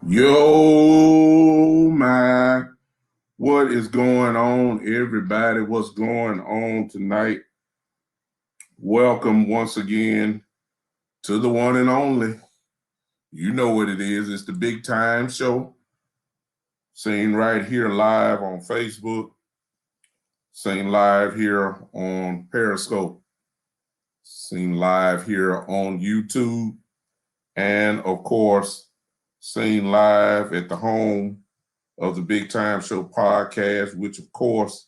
Yo, man, what is going on, everybody? What's going on tonight? Welcome once again to the one and only. You know what it is. It's the Big Time Show, seen right here live on Facebook, seen live here on Periscope, seen live here on YouTube, and of course, seen live at the home of the Big Time Show podcast, which of course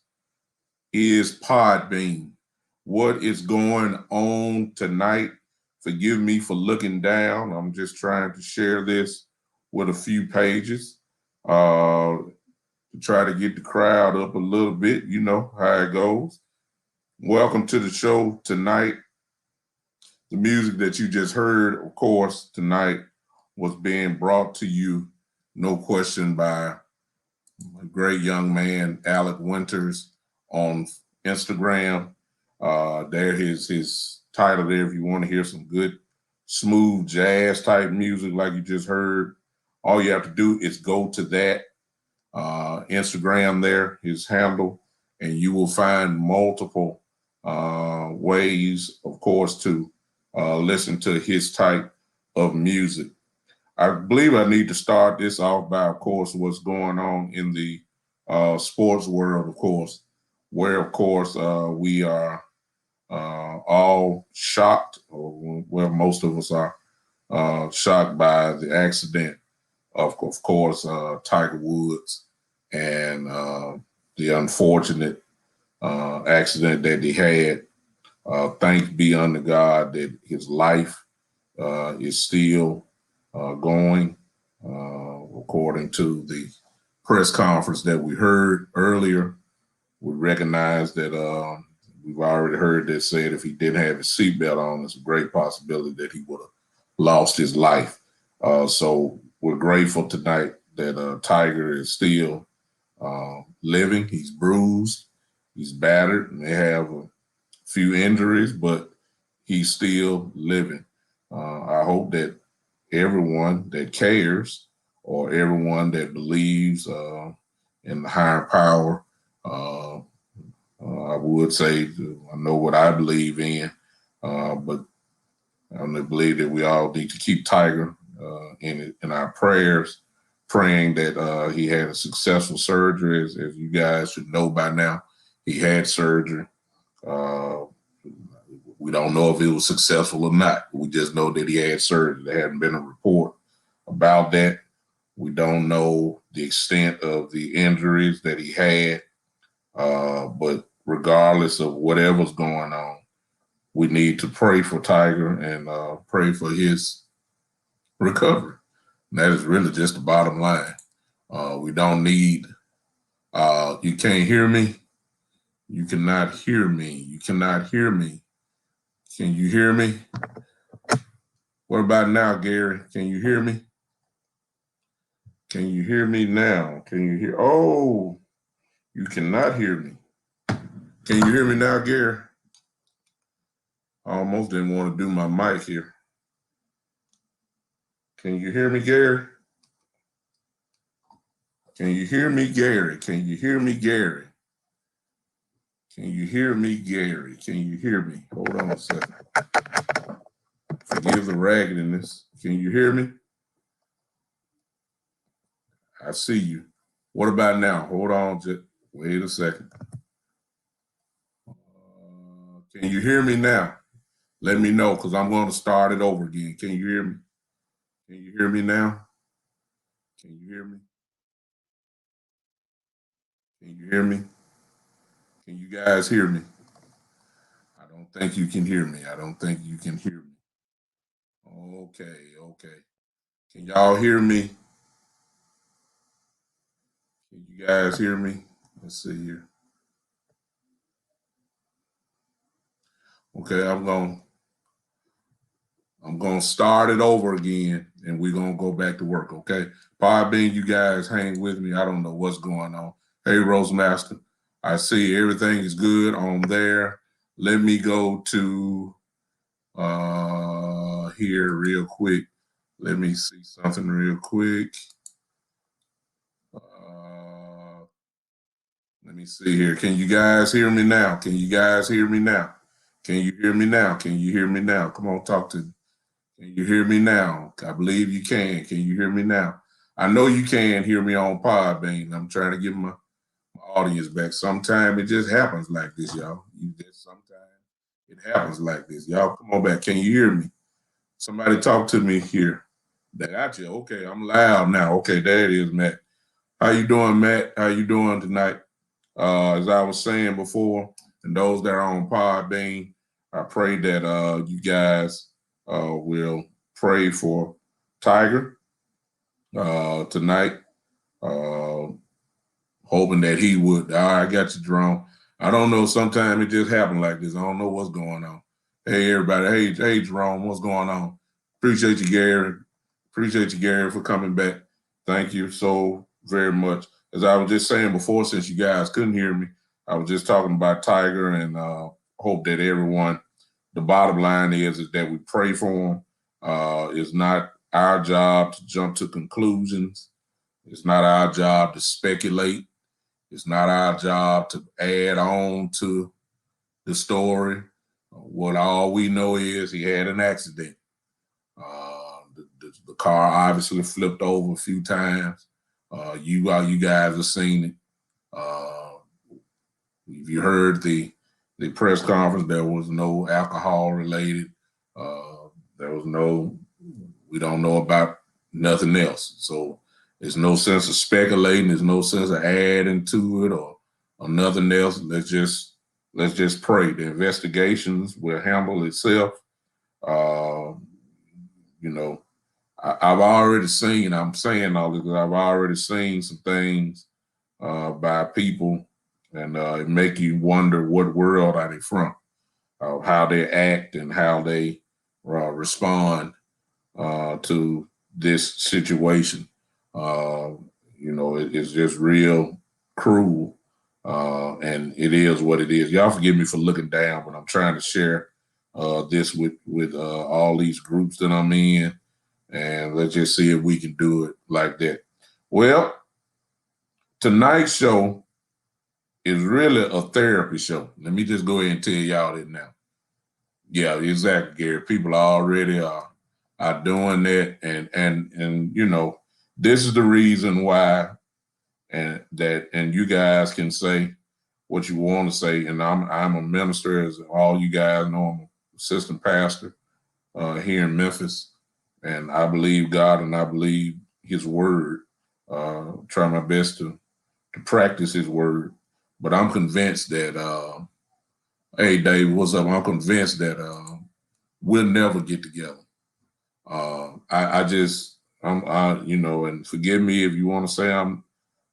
is Podbean. What is going on tonight? Forgive me for looking down. I'm just trying to share this with a few pages to try to get the crowd up a little bit. You know how it goes. Welcome to the show tonight. The music that you just heard, of course, tonight was being brought to you, no question, by a great young man, Alec Winters, on Instagram. There his title there. If you want to hear some good, smooth jazz type music like you just heard, all you have to do is go to that Instagram there, his handle, and you will find multiple ways, of course, to listen to his type of music. I believe I need to start this off by, of course, what's going on in the sports world, of course, where, of course, we are all shocked, or well, most of us are shocked by the accident of course, Tiger Woods and the unfortunate accident that he had. Thanks be unto God that his life is still going, according to the press conference that we heard earlier. We recognize that we've already heard that said if he didn't have his seatbelt on, it's a great possibility that he would have lost his life. So we're grateful tonight that Tiger is still living. He's bruised, he's battered, may have a few injuries, but he's still living. I hope that everyone that cares or everyone that believes in the higher power, I would say, I know what I believe in, but I believe that we all need to keep Tiger in our prayers, praying that he had a successful surgery. As you guys should know by now, he had surgery. We don't know if it was successful or not. We just know that he had surgery. There hadn't been a report about that. We don't know the extent of the injuries that he had. But regardless of whatever's going on, we need to pray for Tiger and pray for his recovery. And that is really just the bottom line. We don't need, you can't hear me. You cannot hear me. You cannot hear me. Can you hear me? What about now, Gary? Can you hear me? Can you hear me now? Can you hear? Oh, you cannot hear me. Can you hear me now, Gary? I almost didn't want to do my mic here. Can you hear me, Gary? Can you hear me, Gary? Can you hear me, Gary? Can you hear me, Gary? Can you hear me? Hold on a second. Forgive the raggedness. Can you hear me? I see you. What about now? Hold on. Just wait a second. Can you hear me now? Let me know, because I'm going to start it over again. Can you hear me? Can you hear me now? Can you hear me? Can you hear me? Can you guys hear me? I don't think you can hear me. I don't think you can hear me. Okay. Can y'all hear me? Can you guys hear me? Let's see here. Okay, I'm gonna start it over again, and we're gonna go back to work. Okay, Podbean, you guys hang with me. I don't know what's going on. Hey, Rosemaster, I see everything is good on there. Let me go to here real quick. Let me see something real quick. Let me see here. Can you guys hear me now? Can you guys hear me now? Can you hear me now? Can you hear me now? Come on, talk to me. Can you hear me now? I believe you can. Can you hear me now? I know you can hear me on Podbean. I'm trying to get my audience back. Sometimes it just happens like this, y'all. Sometimes it happens like this. Y'all come on back. Can you hear me? Somebody talk to me here. They got you. Okay, I'm loud now. Okay, there it is, Matt. How you doing, Matt? How you doing tonight? As I was saying before, and those that are on Podbean, I pray that you guys will pray for Tiger tonight. Hoping that he would. I got you, Jerome. I don't know. Sometimes it just happened like this. I don't know what's going on. Hey, everybody. Hey, Jerome, what's going on? Appreciate you, Gary. Appreciate you, Gary, for coming back. Thank you so very much. As I was just saying before, since you guys couldn't hear me, I was just talking about Tiger and hope that everyone, the bottom line is that we pray for him. It's not our job to jump to conclusions. It's not our job to speculate. It's not our job to add on to the story. What all we know is he had an accident. The car obviously flipped over a few times. You guys have seen it. If you heard the press conference, there was no alcohol related. There was no, we don't know about nothing else. So there's no sense of speculating. There's no sense of adding to it or nothing else. Let's just pray. The investigations will handle itself. I've already seen, I'm saying all this because I've already seen some things by people, and it make you wonder what world are they from, how they act and how they respond to this situation. It's just real cruel, and it is what it is. Y'all forgive me for looking down, but I'm trying to share this with all these groups that I'm in, and let's just see if we can do it like that. Well, tonight's show is really a therapy show. Let me just go ahead and tell y'all that now. Yeah, exactly, Gary. People already are doing that, and this is the reason why, and you guys can say what you want to say. And I'm a minister, as all you guys know. I'm an assistant pastor here in Memphis, and I believe God and I believe His word. Try my best to practice His word, but I'm convinced that. Hey, Dave, what's up? I'm convinced that we'll never get together. And forgive me if you want to say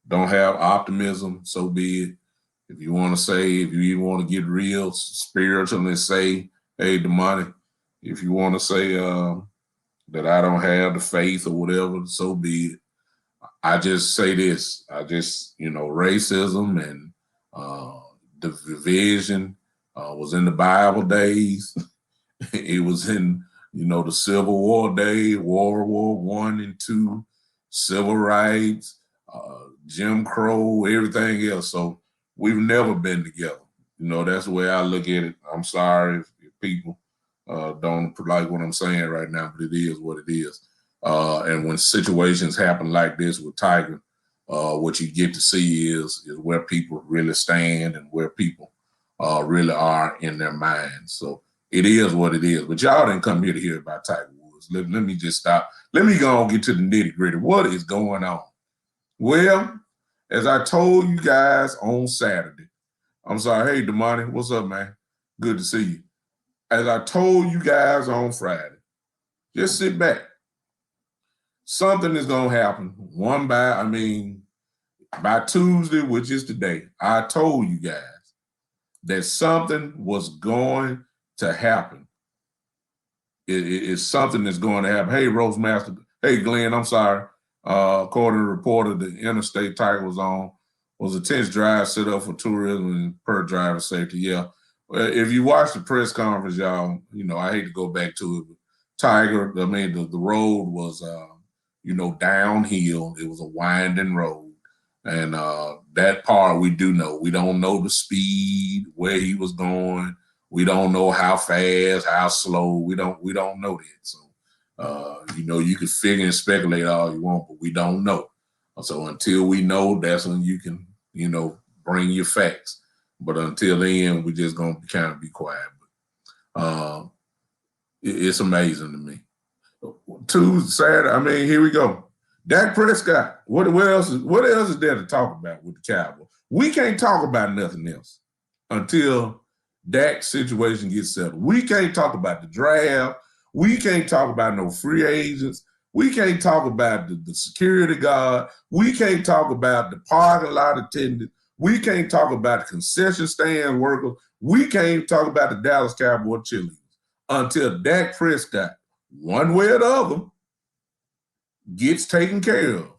don't have optimism, so be it. If you want to say, if you even want to get real spiritual and say, hey, demonic, if you want to say that I don't have the faith or whatever, so be it. I just say this. Racism and the division was in the Bible days. It was in, the Civil War day, World War I and II, civil rights, Jim Crow, everything else. So we've never been together. That's the way I look at it. I'm sorry if people don't like what I'm saying right now, but it is what it is. And when situations happen like this with Tiger, what you get to see is where people really stand and where people really are in their minds. So it is what it is. But y'all didn't come here to hear about Tiger Woods. Let me just stop. Let me go and get to the nitty gritty. What is going on? Well, as I told you guys on Saturday, I'm sorry. Hey, Damani, what's up, man? Good to see you. As I told you guys on Friday, just sit back. Something is going to happen. By Tuesday, which is today, I told you guys that something was going to happen. It's something that's going to happen. Hey, Roastmaster. Hey, Glenn, I'm sorry. According to the reporter, the interstate Tiger was on was a tense drive set up for tourism and per driver safety. Yeah. Well, if you watch the press conference, y'all, I hate to go back to it, but Tiger, the road was, downhill. It was a winding road. And that part we do know. We don't know the speed, where he was going. We don't know how fast, how slow. We don't know that. So you can figure and speculate all you want, but we don't know. So until we know, that's when you can, bring your facts. But until then, we're just gonna kind of be quiet. But it's amazing to me. Saturday. I mean, here we go. Dak Prescott. What else is there to talk about with the Cowboys? We can't talk about nothing else until Dak's situation gets settled. We can't talk about the draft. We can't talk about no free agents. We can't talk about the security guard. We can't talk about the parking lot attendant. We can't talk about the concession stand workers. We can't talk about the Dallas Cowboy cheerleaders until Dak Prescott, one way or the other, gets taken care of.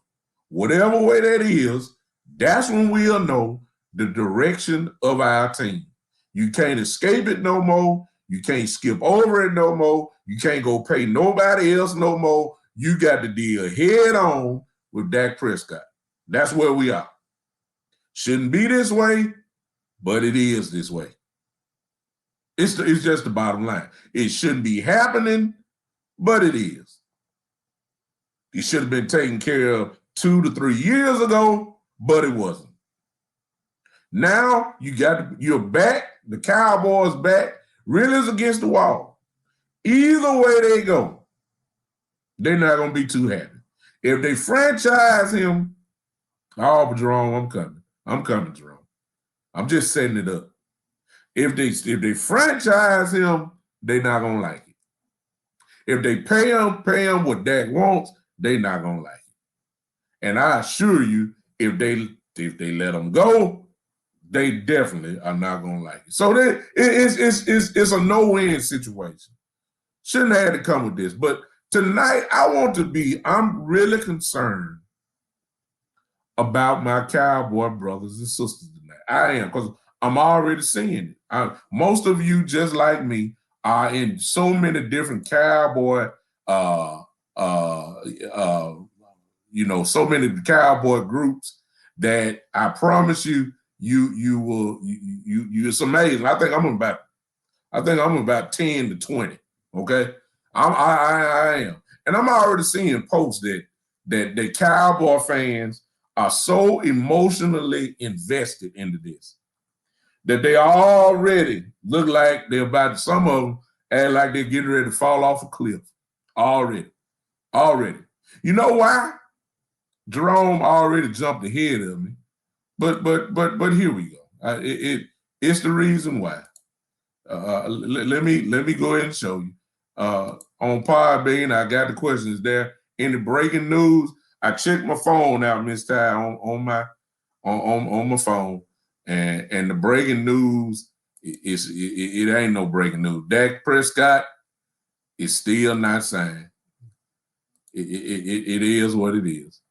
Whatever way that is, that's when we'll know the direction of our team. You can't escape it no more. You can't skip over it no more. You can't go pay nobody else no more. You got to deal head on with Dak Prescott. That's where we are. Shouldn't be this way, but it is this way. It's just the bottom line. It shouldn't be happening, but it is. He should have been taken care of 2 to 3 years ago, but it wasn't. Now you're back. The Cowboys back. Really is against the wall. Either way they go, they're not going to be too happy. If they franchise him, but Jerome, I'm coming. I'm coming, Jerome. I'm just setting it up. If they franchise him, they're not going to like it. If they pay him what Dak wants, they're not going to like it. And I assure you, if they let him go, they definitely are not going to like it. So it's a no-win situation. Shouldn't have had to come with this. But tonight, I'm really concerned about my Cowboy brothers and sisters tonight. I am, because I'm already seeing it. Most of you, just like me, are in so many different Cowboy, so many Cowboy groups that I promise you, it's amazing. I think I'm about 10 to 20. Okay, I am, and I'm already seeing posts that Cowboy fans are so emotionally invested into this that they already look like they're about to, some of them act like they're getting ready to fall off a cliff. Already. You know why? Jerome already jumped ahead of me, but here we go. It's the reason why. Let me go ahead and show you. On Podbean, I got the questions there. Any breaking news? I checked my phone out, Miss Ty, on my phone, and the breaking news it ain't no breaking news. Dak Prescott is still not signed. It is what it is.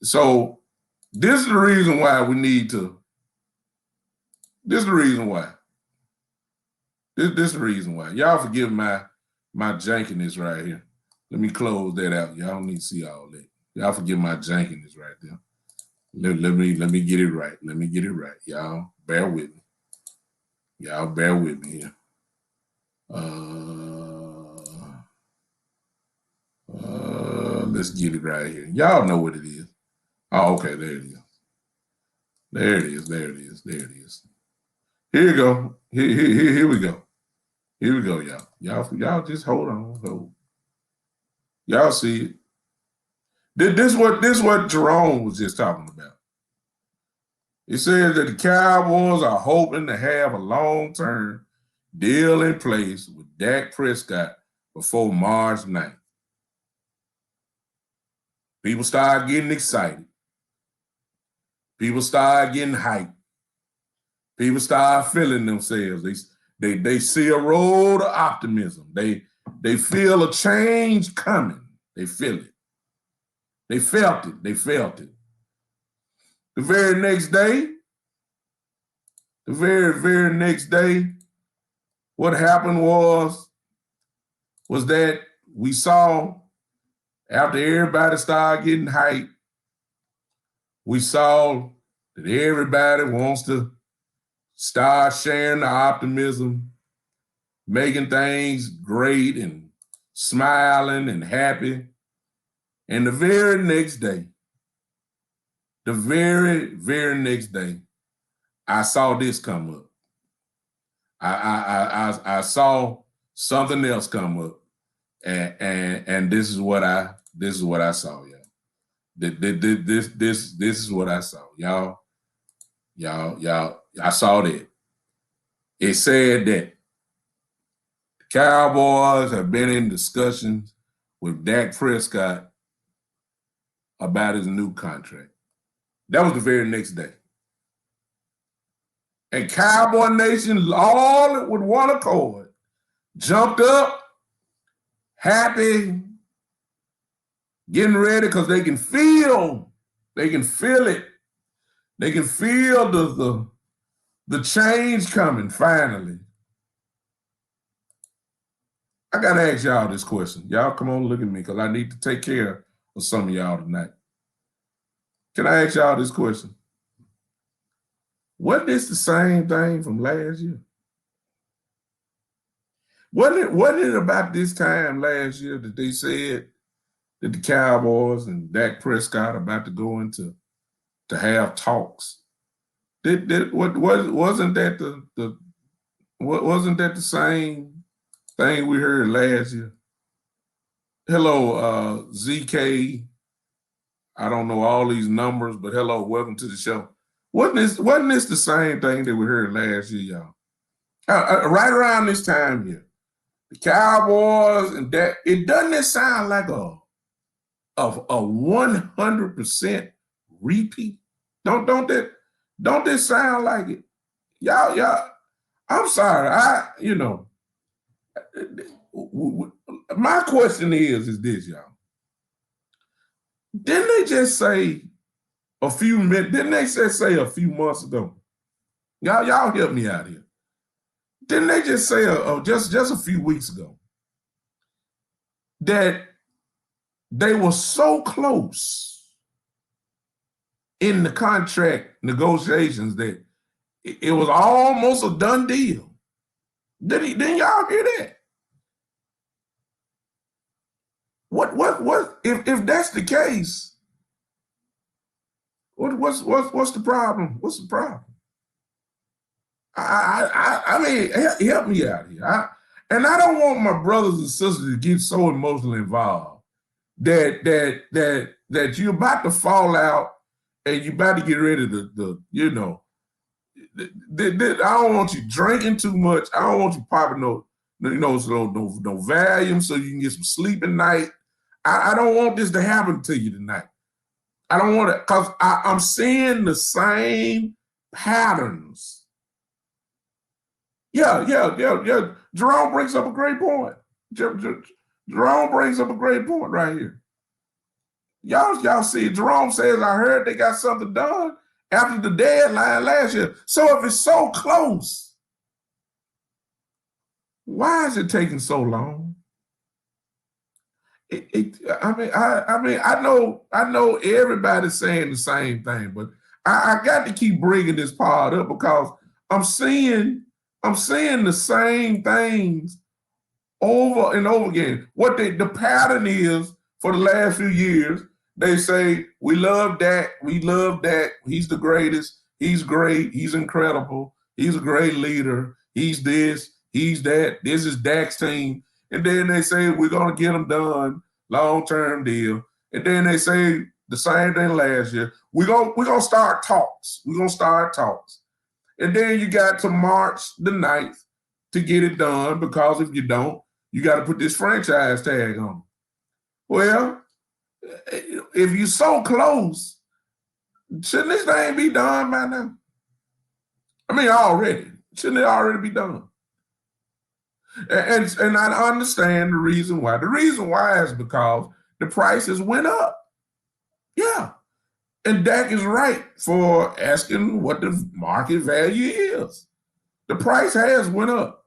So this is the reason why we need to. This is the reason why. This is the reason why. Y'all forgive my jankiness right here. Let me close that out. Y'all don't need to see all that. Y'all forgive my jankiness right there. Let me get it right. Let me get it right. Y'all bear with me. Y'all bear with me here. Let's get it right here. Y'all know what it is. Oh, okay, there it is. There it is. Here you go. Here we go. Here we go, y'all. Y'all just hold on. Y'all see it. This what Jerome was just talking about. It says that the Cowboys are hoping to have a long-term deal in place with Dak Prescott before March 9th. People start getting excited. People start getting hyped. People start feeling themselves. They see a road of optimism. They feel a change coming. They feel it. They felt it. The very next day, what happened was that we saw, after everybody started getting hyped, We saw that everybody wants to start sharing the optimism, making things great and smiling and happy. And the very next day, I saw this come up. I saw something else come up, and this is what I saw, y'all. This is what I saw, y'all. I saw that. It said that the Cowboys have been in discussions with Dak Prescott about his new contract. That was the very next day. And Cowboy Nation, all with one accord, jumped up, happy, getting ready because they can feel it. They can feel the change coming finally. I got to ask y'all this question. Y'all come on, look at me, because I need to take care of some of y'all tonight. Can I ask y'all this question? Wasn't this the same thing from last year? Wasn't it about this time last year that they said that the Cowboys and Dak Prescott are about to go into to have talks? Wasn't that the same thing we heard last year? Hello, ZK. I don't know all these numbers, but hello, welcome to the show. Wasn't this the same thing that we heard last year, y'all? Right around this time here, the Cowboys and that, it doesn't sound like a 100% repeat. Don't that sound like it? Y'all. I'm sorry. My question is this, y'all. Didn't they just say a few minutes? Didn't they just say a few months ago? Y'all help me out here. Didn't they just say just a few weeks ago that they were so close in the contract negotiations that it was almost a done deal? Didn't y'all hear that? What if that's the case? What's the problem? What's the problem? I mean, help me out here. And I don't want my brothers and sisters to get so emotionally involved that you're about to fall out and you're about to get ready to I don't want you drinking too much. I don't want you popping no Valium so you can get some sleep at night. I don't want this to happen to you tonight. I don't want it, because I'm seeing the same patterns. Yeah. Jerome brings up a great point. Jerome brings up a great point right here. Y'all see, Jerome says, I heard they got something done after the deadline last year. So if it's so close, why is it taking so long? I know everybody's saying the same thing, but I got to keep bringing this part up because I'm seeing the same things over and over again. What the pattern is for the last few years, they say, we love Dak, he's the greatest, he's great, he's incredible, he's a great leader, he's this, he's that, this is Dak's team. And then they say, we're going to get him done, long-term deal. And then they say the same thing last year. We're gonna start talks. We're going to start talks. And then you got to March the 9th to get it done, because if you don't, you got to put this franchise tag on. Well, if you're so close, shouldn't this thing be done by now? I mean, already. Shouldn't it already be done? And I understand the reason why. The reason why is because the prices went up. Yeah. And Dak is right for asking what the market value is. The price has went up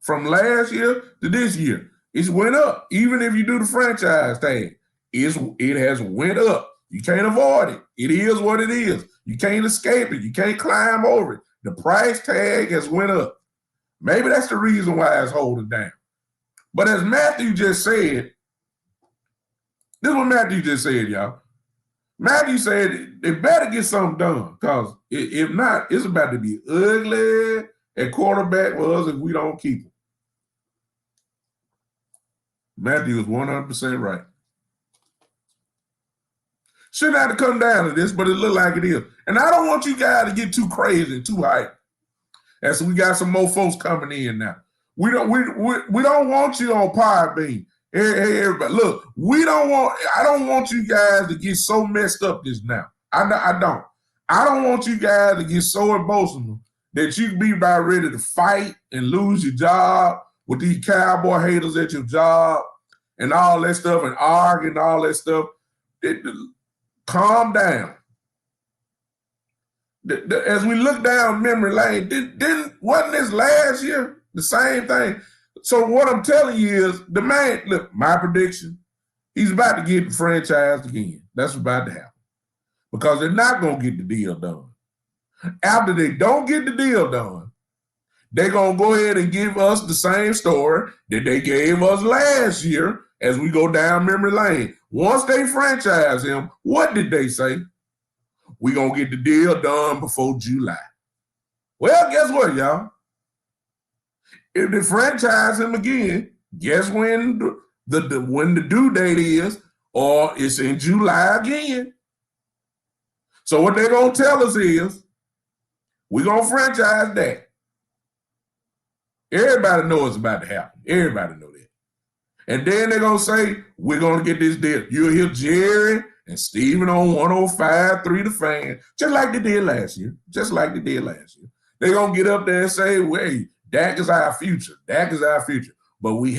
from last year to this year. It's went up. Even if you do the franchise tag, it has went up. You can't avoid it. It is what it is. You can't escape it. You can't climb over it. The price tag has went up. Maybe that's the reason why it's holding down. But as Matthew just said, this is what Matthew just said, y'all. Matthew said they better get something done, because if not, it's about to be ugly at quarterback for us if we don't keep him. Matthew is 100% right. Shouldn't have to come down to this, but it look like it is. And I don't want you guys to get too crazy, too hyped. And so we got some more folks coming in now. We don't want you on Podbean. Hey, everybody, look, I don't want you guys to get so messed up this now. I don't. I don't want you guys to get so emotional that you be about ready to fight and lose your job with these cowboy haters at your job and all that stuff, and argue and all that stuff. Calm down. As we look down memory lane, wasn't this last year the same thing? So what I'm telling you is, the man, look, my prediction, he's about to get franchised again. That's about to happen, because they're not going to get the deal done. After they don't get the deal done, they're going to go ahead and give us the same story that they gave us last year as we go down memory lane. Once they franchise him, what did they say? We're going to get the deal done before July. Well, guess what, y'all? If they franchise him again, guess when the due date is, or it's in July again. So what they're going to tell us is, we're going to franchise that. Everybody knows it's about to happen. Everybody know that. And then they're going to say, we're going to get this deal. You'll hear Jerry and Steven on 105.3 The Fan, just like they did last year. Just like they did last year. They're going to get up there and say, wait, Dak is our future. Dak is our future. But we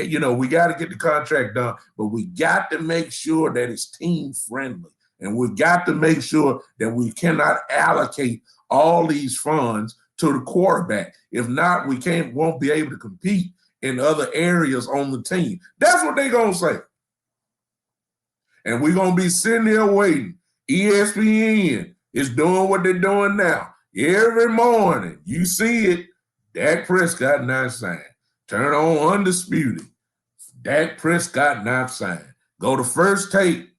got to get the contract done. But we got to make sure that it's team friendly. And we got to make sure that we cannot allocate all these funds to the quarterback. If not, we won't be able to compete in other areas on the team. That's what they're going to say. And we're going to be sitting there waiting. ESPN is doing what they're doing now. Every morning, you see it, Dak Prescott not signed. Turn on Undisputed. Dak Prescott not signed. Go to First Take.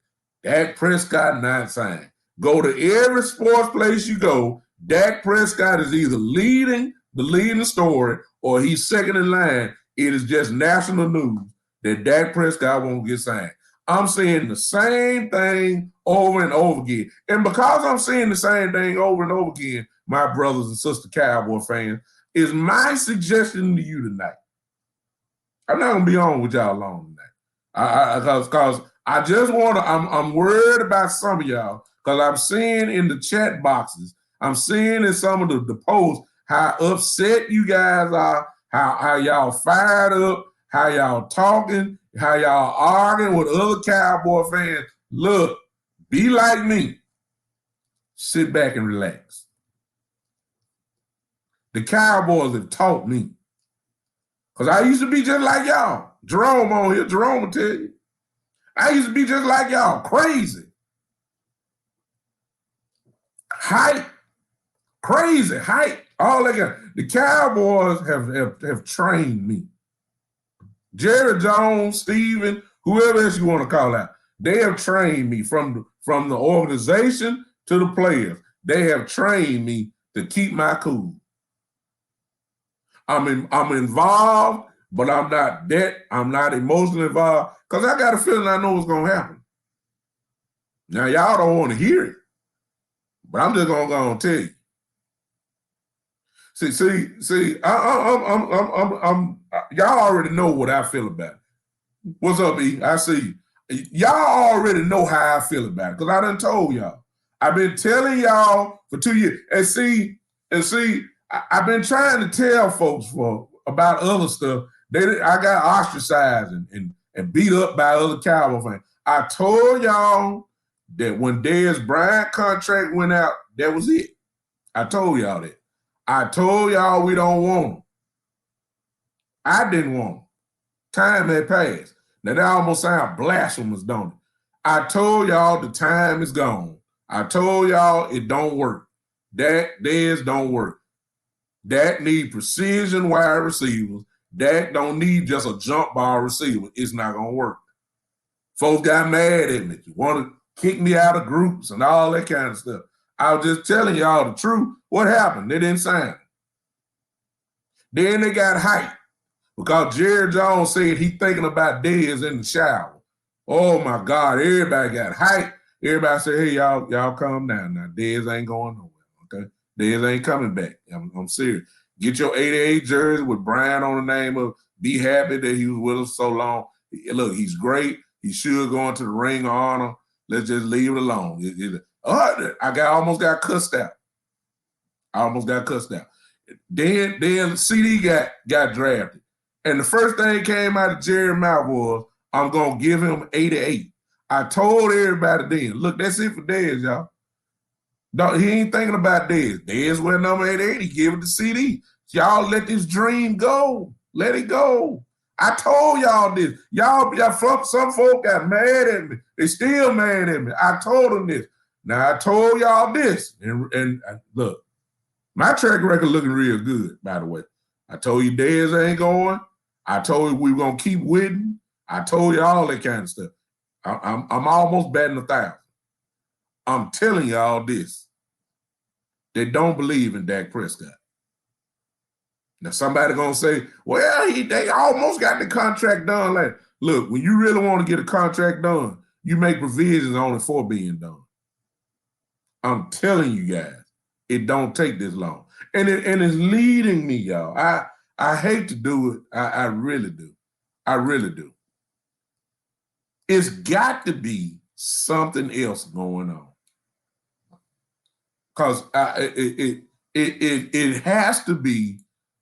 Dak Prescott not signed. Go to every sports place you go, Dak Prescott is either leading the story or he's second in line. It is just national news that Dak Prescott won't get signed. I'm saying the same thing over and over again. And because I'm saying the same thing over and over again, my brothers and sister Cowboy fans, is my suggestion to you tonight. I'm not going to be on with y'all long tonight. Because I just want to, I'm worried about some of y'all, because I'm seeing in the chat boxes, I'm seeing in some of the posts how upset you guys are, how y'all fired up, how y'all talking, how y'all arguing with other Cowboy fans. Look, be like me. Sit back and relax. The Cowboys have taught me. Because I used to be just like y'all. Jerome on here, Jerome will tell you. I used to be just like y'all, crazy. Hype, crazy, hype. All that got. The Cowboys have trained me. Jerry Jones, Steven, whoever else you want to call out, they have trained me from the organization to the players. They have trained me to keep my cool. I'm involved, but I'm not emotionally involved, because I got a feeling I know what's going to happen. Now, y'all don't want to hear it, but I'm just going to go and tell you. See, I'm y'all already know what I feel about it. What's up, E? I see you. Y'all already know how I feel about it, because I done told y'all. I've been telling y'all for 2 years. And see, I've been trying to tell folks about other stuff. I got ostracized and beat up by other Cowboy fans. I told y'all that when Dez Bryant contract went out, that was it. I told y'all that. I told y'all we don't want him. I didn't want him. Time had passed. Now that almost sounds blasphemous, don't it? I told y'all the time is gone. I told y'all it don't work. Dak don't work. Dak need precision wide receivers. Dak don't need just a jump ball receiver. It's not going to work. Folks got mad at me. You want to kick me out of groups and all that kind of stuff. I was just telling y'all the truth. What happened? They didn't sign him. Then they got hyped because Jerry Jones said he thinking about Dez in the shower. Oh, my God. Everybody got hyped. Everybody said, hey, y'all calm down now. Dez ain't going nowhere, okay? Dez ain't coming back. I'm serious. Get your 88 jersey with Brian on the name of. Be happy that he was with us so long. Look, he's great. He should go into the Ring of Honor. Let's just leave it alone. I almost got cussed out. Then CD got drafted. And the first thing came out of Jerry's mouth was, I'm going to give him 88. I told everybody then, look, that's it for Dez, y'all. No, he ain't thinking about Dez. Dez went number 88. He gave it to CD. Y'all let this dream go. Let it go. I told y'all this. Y'all, some folk got mad at me. They still mad at me. I told them this. Now, I told y'all this. And look, my track record looking real good, by the way. I told you Dez ain't going. I told you we were going to keep winning. I told you all that kind of stuff. I'm almost batting 1,000. I'm telling y'all this. They don't believe in Dak Prescott. Now, somebody going to say, well, they almost got the contract done. Like, look, when you really want to get a contract done, you make provisions only for being done. I'm telling you guys, it don't take this long. And it's leading me, y'all. I hate to do it. I really do. I really do. It's got to be something else going on. Because it has to be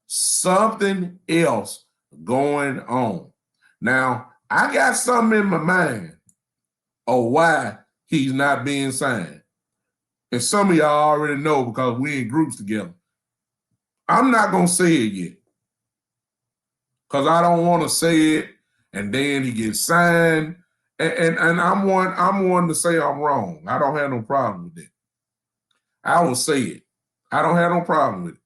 something else going on. Now, I got something in my mind of why he's not being signed. And some of y'all already know because we in groups together. I'm not going to say it yet. Because I don't want to say it and then he gets signed. And I'm one to say I'm wrong. I don't have no problem with that. I will say it. I don't have no problem with it.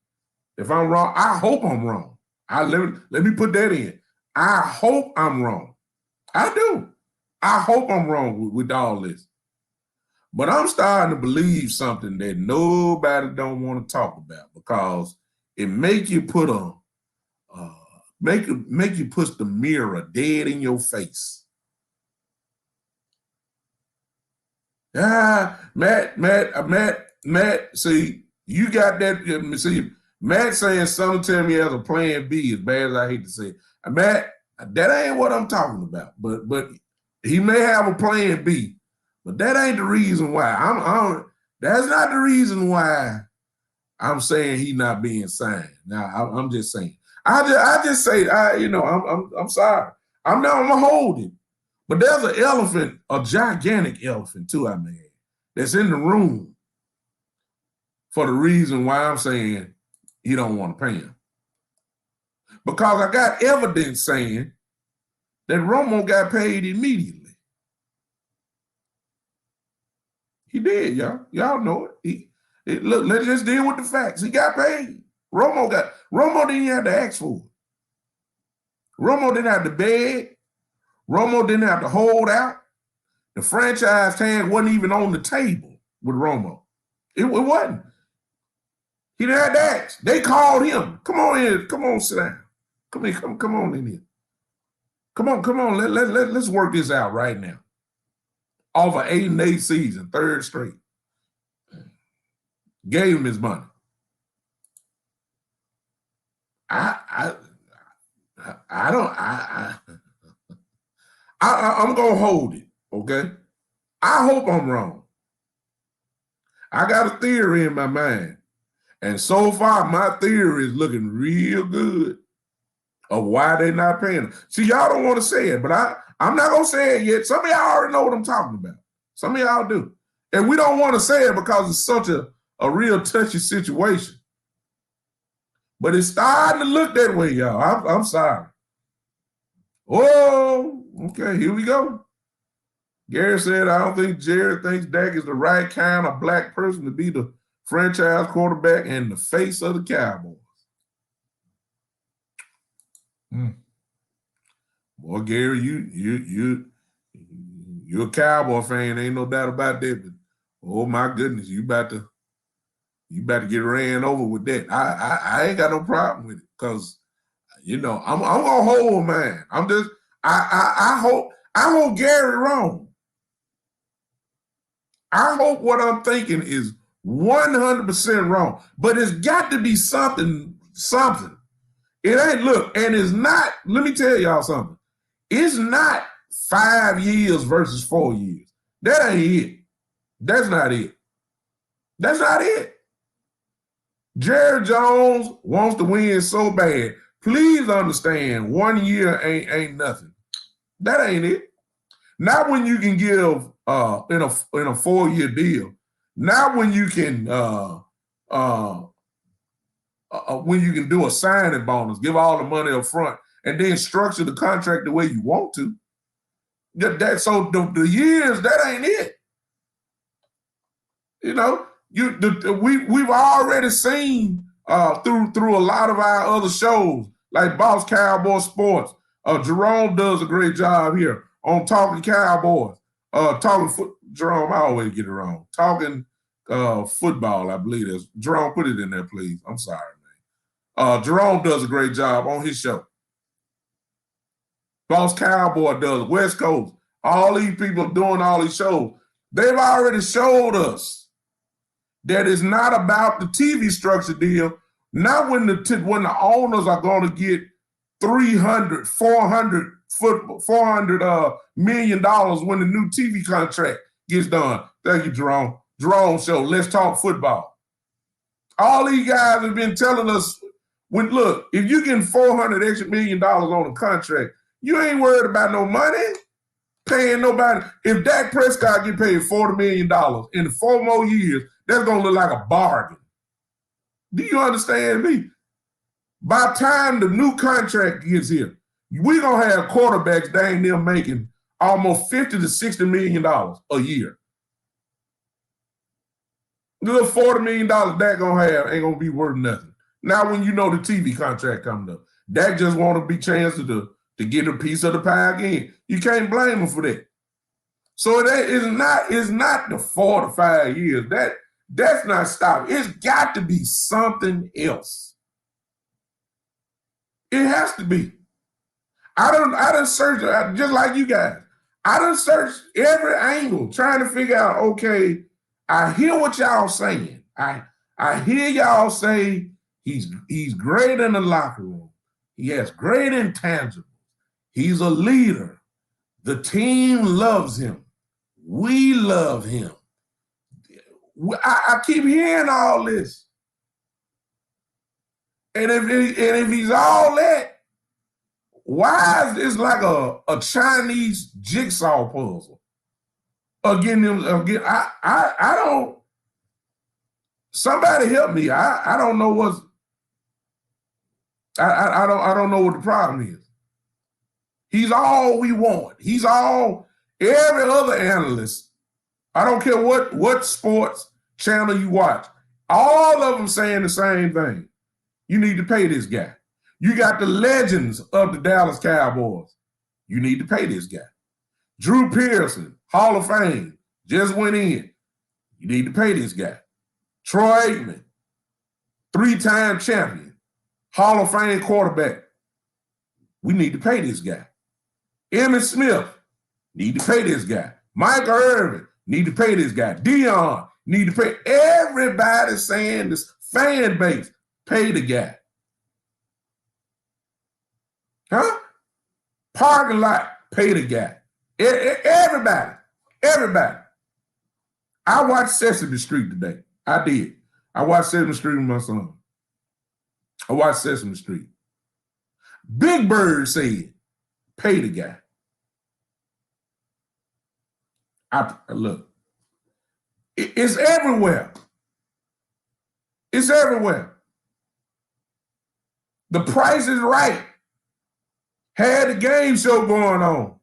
If I'm wrong, I hope I'm wrong. Let me put that in. I hope I'm wrong. I do. I hope I'm wrong with all this. But I'm starting to believe something that nobody don't want to talk about because it make you put make you push the mirror dead in your face. Matt, see, you got that. See, Matt saying something to me as a plan B, as bad as I hate to say it. Matt, that ain't what I'm talking about. But he may have a plan B, but that ain't the reason why. That's not the reason why I'm saying he's not being signed. Now, I'm just saying. I just say, I'm sorry. I'm gonna hold it. But there's an elephant, a gigantic elephant too, I mean, that's in the room for the reason why I'm saying he don't want to pay him. Because I got evidence saying that Romo got paid immediately. He did, y'all. Y'all know it. Look, let's just deal with the facts. He got paid. Romo didn't have to ask for it. Romo didn't have to beg. Romo didn't have to hold out. The franchise tag wasn't even on the table with Romo. It wasn't. He didn't have to ask. They called him. Come on in. Come on, sit down. Come on in here. Come on. Let's work this out right now. Off an 8-8 season, third straight. Gave him his money. I'm gonna hold it, okay? I hope I'm wrong. I got a theory in my mind, and so far my theory is looking real good of why they're not paying him. See, y'all don't want to say it, but I'm not gonna say it yet. Some of y'all already know what I'm talking about. Some of y'all do, and we don't want to say it because it's such a real touchy situation. But it's starting to look that way, y'all. I'm sorry. Oh, okay, here we go. Gary said, I don't think Jerry thinks Dak is the right kind of black person to be the franchise quarterback and the face of the Cowboys. Boy, Gary, you're a Cowboy fan, ain't no doubt about that. But, oh my goodness, you about to get ran over with that. I ain't got no problem with it because I'm gonna hold man. I hope Gary wrong. I hope what I'm thinking is 100% wrong, but it's got to be something. It ain't, look, and it's not, let me tell y'all something. It's not 5 years versus 4 years. That ain't it. That's not it. That's not it. Jerry Jones wants to win so bad. Please understand, 1 year ain't nothing. That ain't it. Not when you can give in a 4-year deal. Not when you can do a signing bonus, give all the money up front, and then structure the contract the way you want to. So the years, that ain't it. We've already seen through a lot of our other shows, like Boss Cowboy Sports. Jerome does a great job here on Talking Cowboys. Jerome, I always get it wrong. Talking football, I believe that's Jerome. Put it in there, please. I'm sorry, man. Jerome does a great job on his show. Boss Cowboy does, West Coast. All these people doing all these shows. They've already showed us that it's not about the TV structure deal. Not when the owners are going to get $300, $400 million when the new TV contract gets done. Thank you, Jerome. Jerome show. Let's talk football. All these guys have been telling us, look, if you get $400 extra million on a contract, you ain't worried about no money, paying nobody. If Dak Prescott get paid $40 million in 4 more years, that's going to look like a bargain. Do you understand me? By the time the new contract gets here, we're going to have quarterbacks dang near making almost $50 to $60 million a year. The little $40 million Dak going to have ain't going to be worth nothing. Now when you know the TV contract coming up, Dak just want to be chance to get a piece of the pie again. You can't blame him for that. So that is not the 4 to 5 years. That's not stopping. It's got to be something else. It has to be. I done searched, just like you guys. I done searched every angle trying to figure out, okay, I hear what y'all saying. I hear y'all say he's great in the locker room. He has great intangibles. He's a leader. The team loves him. We love him. I keep hearing all this. And if he's all that, why is this like a Chinese jigsaw puzzle? Again, I don't. Somebody help me. I don't know what's. I don't know what the problem is. He's all we want. He's all every other analyst. I don't care what sports channel you watch. All of them saying the same thing. You need to pay this guy. You got the legends of the Dallas Cowboys. You need to pay this guy. Drew Pearson, Hall of Fame, just went in. You need to pay this guy. Troy Aikman, 3-time champion, Hall of Fame quarterback. We need to pay this guy. Emmitt Smith, need to pay this guy. Michael Irvin, need to pay this guy. Dion, need to pay. Everybody saying this, fan base, pay the guy. Huh? Parking lot, pay the guy. Everybody. I watched Sesame Street today. I did. I watched Sesame Street with my son. I watched Sesame Street. Big Bird said, pay the guy. Look, it's everywhere. It's everywhere. The Price is Right. Had the game show going on.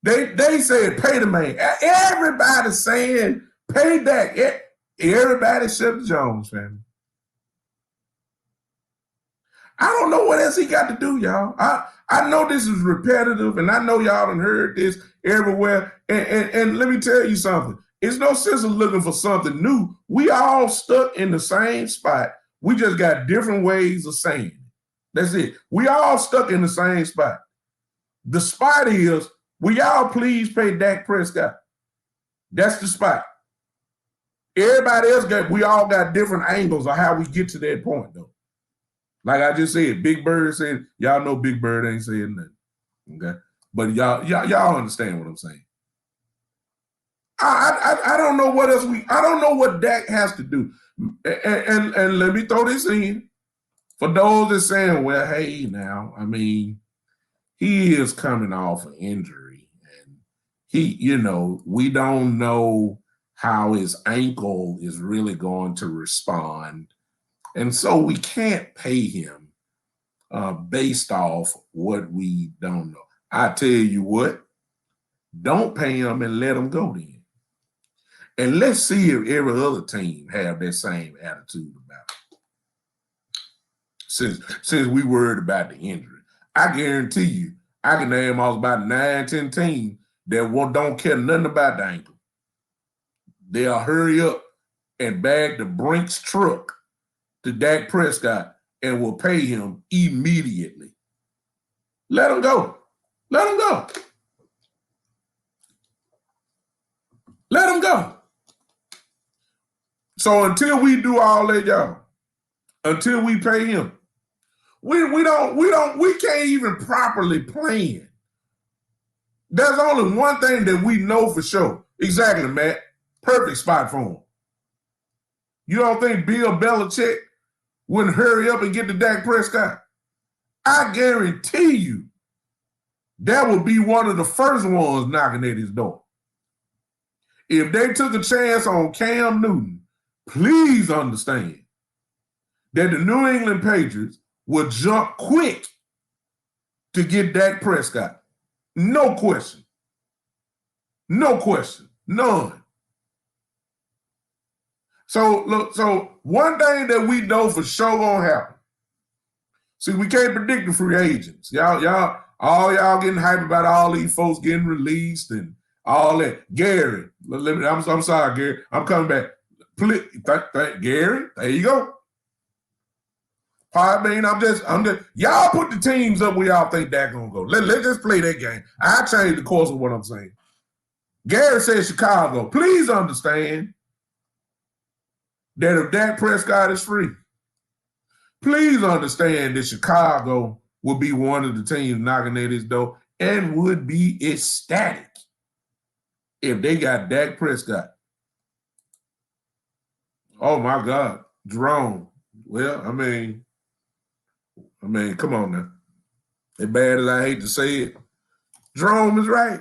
They said pay the man. Everybody's saying pay Dak. Everybody except the Jones family. I don't know what else he got to do, y'all. I know this is repetitive, and I know y'all done heard this everywhere. And let me tell you something. It's no sense of looking for something new. We all stuck in the same spot. We just got different ways of saying it. That's it. We all stuck in the same spot. The spot is, will y'all please pay Dak Prescott? That's the spot. Everybody else we all got different angles of how we get to that point, though. Like I just said, Big Bird said, y'all know Big Bird ain't saying nothing. Okay. But y'all understand what I'm saying. I don't know what else I don't know what Dak has to do. And let me throw this in. For those that saying, well, hey, now, I mean, he is coming off an injury. And we don't know how his ankle is really going to respond. And so we can't pay him based off what we don't know. I tell you what, don't pay him and let him go then. And let's see if every other team have that same attitude about it. Since we worried about the injury. I guarantee you, I can name off about 9, 10 teams that don't care nothing about the ankle. They'll hurry up and bag the Brinks truck to Dak Prescott and will pay him immediately. Let him go. Let him go. Let him go. So until we do all that, y'all, until we pay him, we can't even properly plan. There's only one thing that we know for sure. Exactly, Matt. Perfect spot for him. You don't think Bill Belichick wouldn't hurry up and get to Dak Prescott? I guarantee you that would be one of the first ones knocking at his door. If they took a chance on Cam Newton, please understand that the New England Patriots would jump quick to get Dak Prescott. No question. No question. None. So one thing that we know for sure gonna happen. See, we can't predict the free agents. Y'all getting hyped about all these folks getting released and all that. Gary, I'm sorry, Gary. I'm coming back. Gary, there you go. I mean, I'm just y'all put the teams up where y'all think Dak gonna go. Let's just play that game. I change the course of what I'm saying. Gary says Chicago. Please understand that if Dak Prescott is free, please understand that Chicago will be one of the teams knocking at his door and would be ecstatic if they got Dak Prescott. Oh my God, Jerome. Well, I mean, come on now. As bad as I hate to say it, Jerome is right.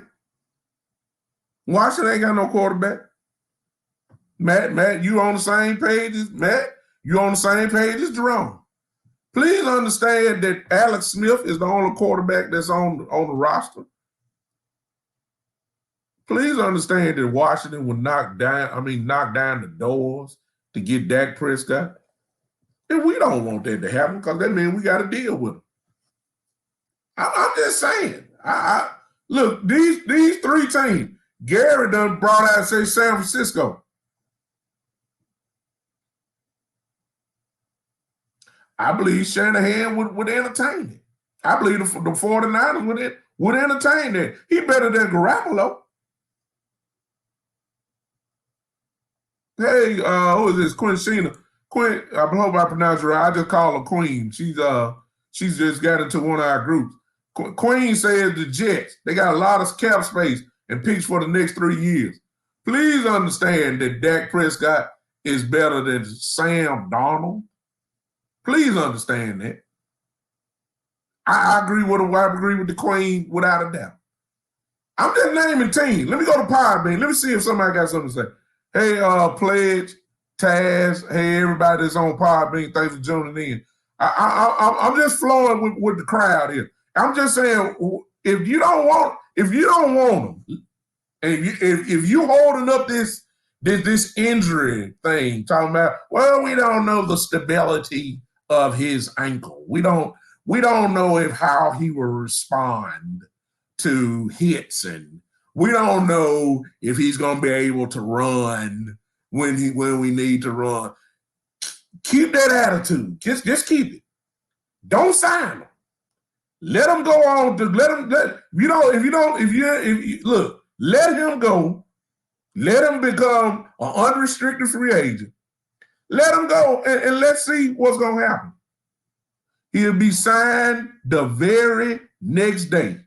Washington ain't got no quarterback. Matt, you on the same page as Matt? You on the same page as Jerome? Please understand that Alex Smith is the only quarterback that's on the roster. Please understand that Washington will knock down the doors to get Dak Prescott. And we don't want that to happen because that means we got to deal with him. I'm just saying. Look, these three teams, Gary done brought out, say, San Francisco. I believe Shanahan would entertain it. I believe the 49ers would entertain it. He better than Garoppolo. Hey, who is this? Quinn Sheena. Quinn, I hope I pronounce it right. I just call her Queen. She's just got into one of our groups. Queen says the Jets, they got a lot of cap space and picks for the next 3 years. Please understand that Dak Prescott is better than Sam Darnold. Please understand that. I agree with her. I agree with the Queen without a doubt. I'm just naming teams. Let me go to Podbean. Let me see if somebody got something to say. Hey, Pledge, Taz, hey, everybody that's on Podbean, thanks for tuning in. I'm just flowing with the crowd here. I'm just saying, if you don't want, if you don't want him, and if you holding up this injury thing, talking about, well, we don't know the stability of his ankle. We don't know if how he will respond to hits, and we don't know if he's going to be able to run when we need to run. Keep that attitude. Just keep it. Don't sign him. Let him go on to let him look, let him go. Let him become an unrestricted free agent. Let him go and let's see what's going to happen. He'll be signed the very next day.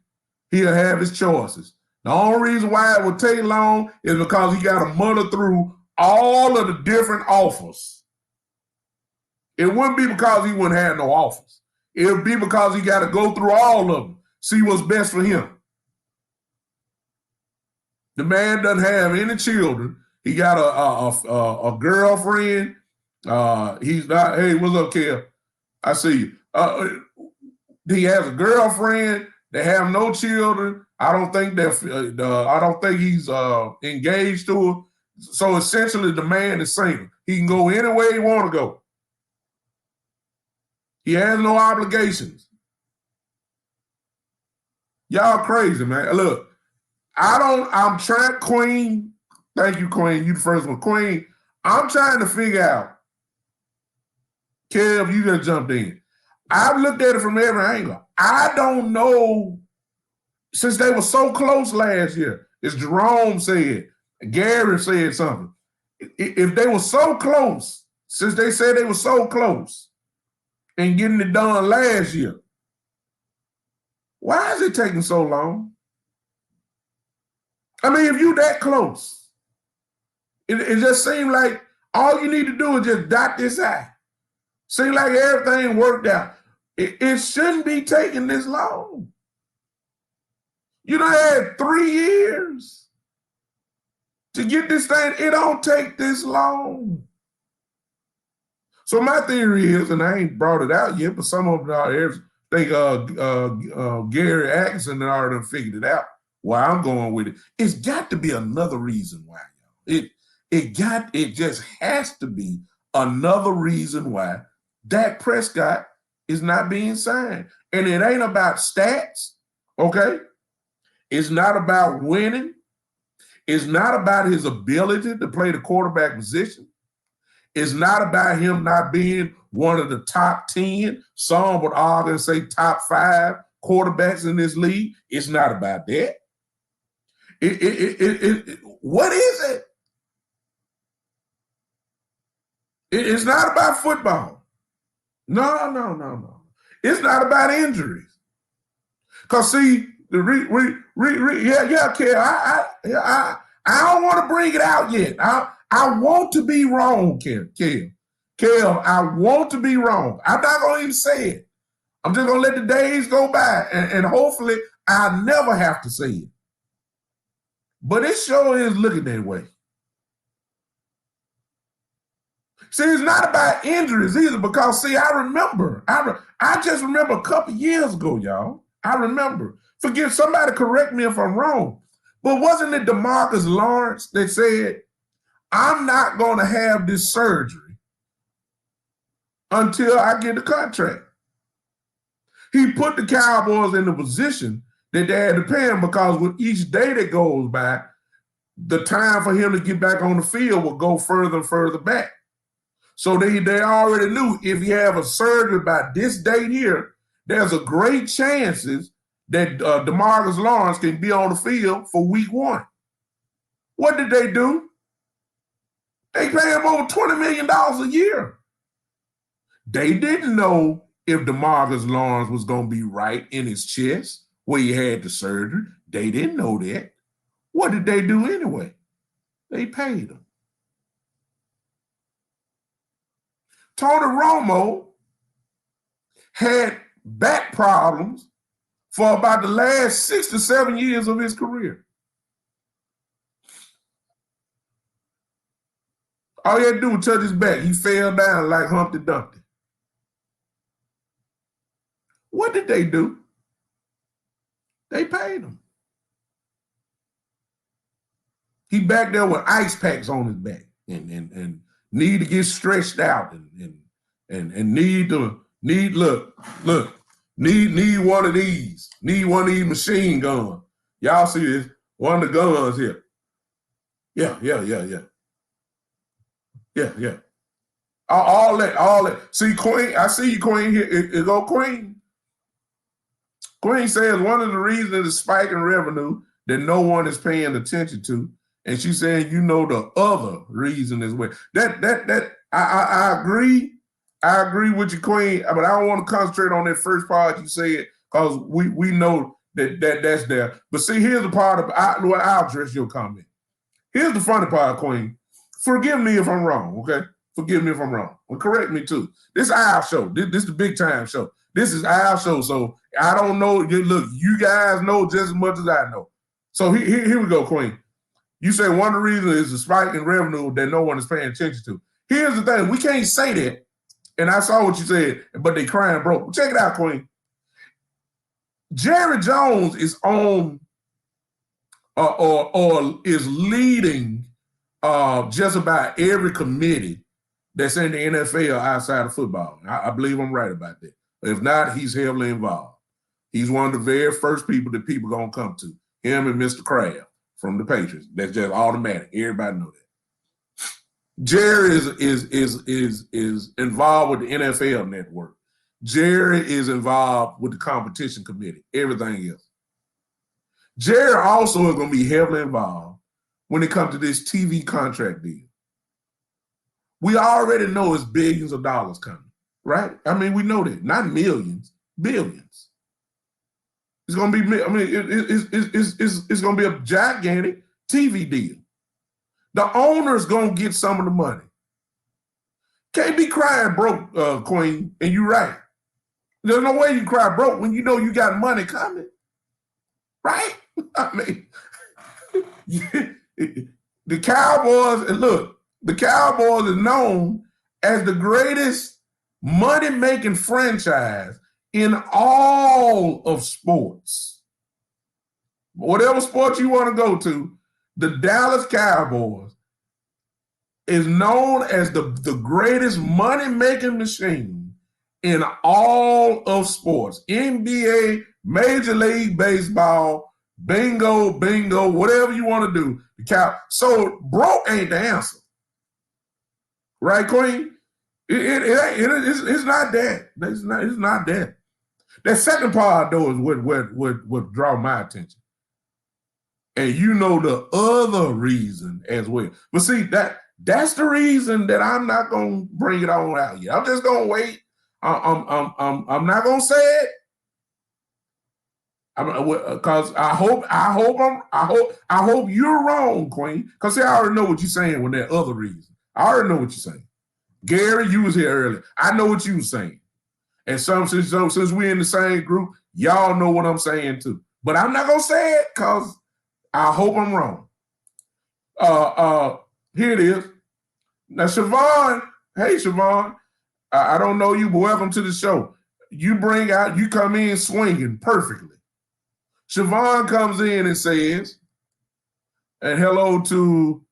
He'll have his choices. The only reason why it would take long is because he got to muddle through all of the different offers. It wouldn't be because he wouldn't have no offers. It would be because he got to go through all of them, see what's best for him. The man doesn't have any children. He got a girlfriend. He's not, hey, what's up, Kev? I see you. He has a girlfriend. They have no children. I don't think he's engaged to her. So essentially, the man is single. He can go anywhere he want to go. He has no obligations. Y'all crazy, man. Look, I'm trying, Queen. Thank you, Queen. You the first one. Queen, I'm trying to figure out. Kev, you just jumped in. I've looked at it from every angle. I don't know, since they were so close last year, as Jerome said, Gary said something. If they were so close, since they said they were so close and getting it done last year, why is it taking so long? I mean, if you that close, it just seemed like all you need to do is just dot this I. Seems like everything worked out. It shouldn't be taking this long. You done had 3 years to get this thing. It don't take this long. So my theory is, and I ain't brought it out yet, but some of them are, think Gary Atkinson already figured it out. Why I'm going with it. It's got to be another reason why. It just has to be another reason why Dak Prescott is not being signed. And it ain't about stats, okay? It's not about winning. It's not about his ability to play the quarterback position. It's not about him not being one of the top 10, some would argue and say top 5 quarterbacks in this league. It's not about that. What is it? It's not about football. No. It's not about injuries. Because see, Kev, I don't want to bring it out yet. I want to be wrong, Kev. Kev, I want to be wrong. I'm not going to even say it. I'm just going to let the days go by, and hopefully I'll never have to say it. But it sure is looking that way. See, it's not about injuries either, because, see, I just remember a couple years ago, y'all. I remember. Forget, somebody correct me if I'm wrong, but wasn't it DeMarcus Lawrence that said, I'm not going to have this surgery until I get the contract? He put the Cowboys in the position that they had to pay him, because with each day that goes by, the time for him to get back on the field will go further and further back. So they already knew if you have a surgery by this date here, there's a great chances that DeMarcus Lawrence can be on the field for week 1. What did they do? They pay him over $20 million a year. They didn't know if DeMarcus Lawrence was going to be right in his chest where he had the surgery. They didn't know that. What did they do anyway? They paid him. Tony Romo had back problems for about the last 6 to 7 years of his career. All he had to do was touch his back. He fell down like Humpty Dumpty. What did they do? They paid him. He back there with ice packs on his back and need to get stretched out and need one of these. Need one of these machine guns. Y'all see this? One of the guns here. Yeah. All that. See, Queen, I see you, Queen, here. It go Queen. Queen says one of the reasons is spike in revenue that no one is paying attention to. And she's saying, the other reason as well. I agree. I agree with you, Queen, but I don't want to concentrate on that first part you said because we know that's there. But see, here's the part of I'll address your comment. Here's the funny part, Queen. Forgive me if I'm wrong, okay? Forgive me if I'm wrong. Well, correct me too. This is our show. This is the big time show. This is our show. So I don't know. Look, you guys know just as much as I know. So here we go, Queen. You say one of the reasons is the spike in revenue that no one is paying attention to. Here's the thing. We can't say that. And I saw what you said, but they crying broke. Check it out, Queen. Jerry Jones is on or is leading just about every committee that's in the NFL outside of football. I believe I'm right about that. If not, he's heavily involved. He's one of the very first people that people going to come to. Him and Mr. Kraft from the Patriots. That's just automatic. Everybody know that. Jerry is involved with the NFL network. Jerry is involved with the competition committee, everything else. Jerry also is going to be heavily involved when it comes to this TV contract deal. We already know it's billions of dollars coming, right? I mean, we know that. Not millions, billions. It's going to be, it's going to be a gigantic TV deal. The owner's going to get some of the money. Can't be crying broke, Queen, and you're right. There's no way you cry broke when you know you got money coming, right? I mean, the Cowboys, and look, the Cowboys are known as the greatest money-making franchise in all of sports. Whatever sport you want to go to, the Dallas Cowboys is known as the greatest money-making machine in all of sports. NBA, Major League Baseball, bingo, whatever you want to do. So broke ain't the answer. Right, Queen? It's not that. It's not that. That second part, though, is what draw my attention. And you know the other reason as well. But see, that's the reason that I'm not gonna bring it on out yet. I'm just gonna wait. I'm not gonna say it. Because I hope you're wrong, Queen. Because see, I already know what you're saying with that other reason. I already know what you're saying. Gary, you was here earlier. I know what you was saying. And since we're in the same group, y'all know what I'm saying too. But I'm not gonna say it because I hope I'm wrong. Here it is. Now, Siobhan, hey, Siobhan, I don't know you, but welcome to the show. You come in swinging perfectly. Siobhan comes in and says, and hello to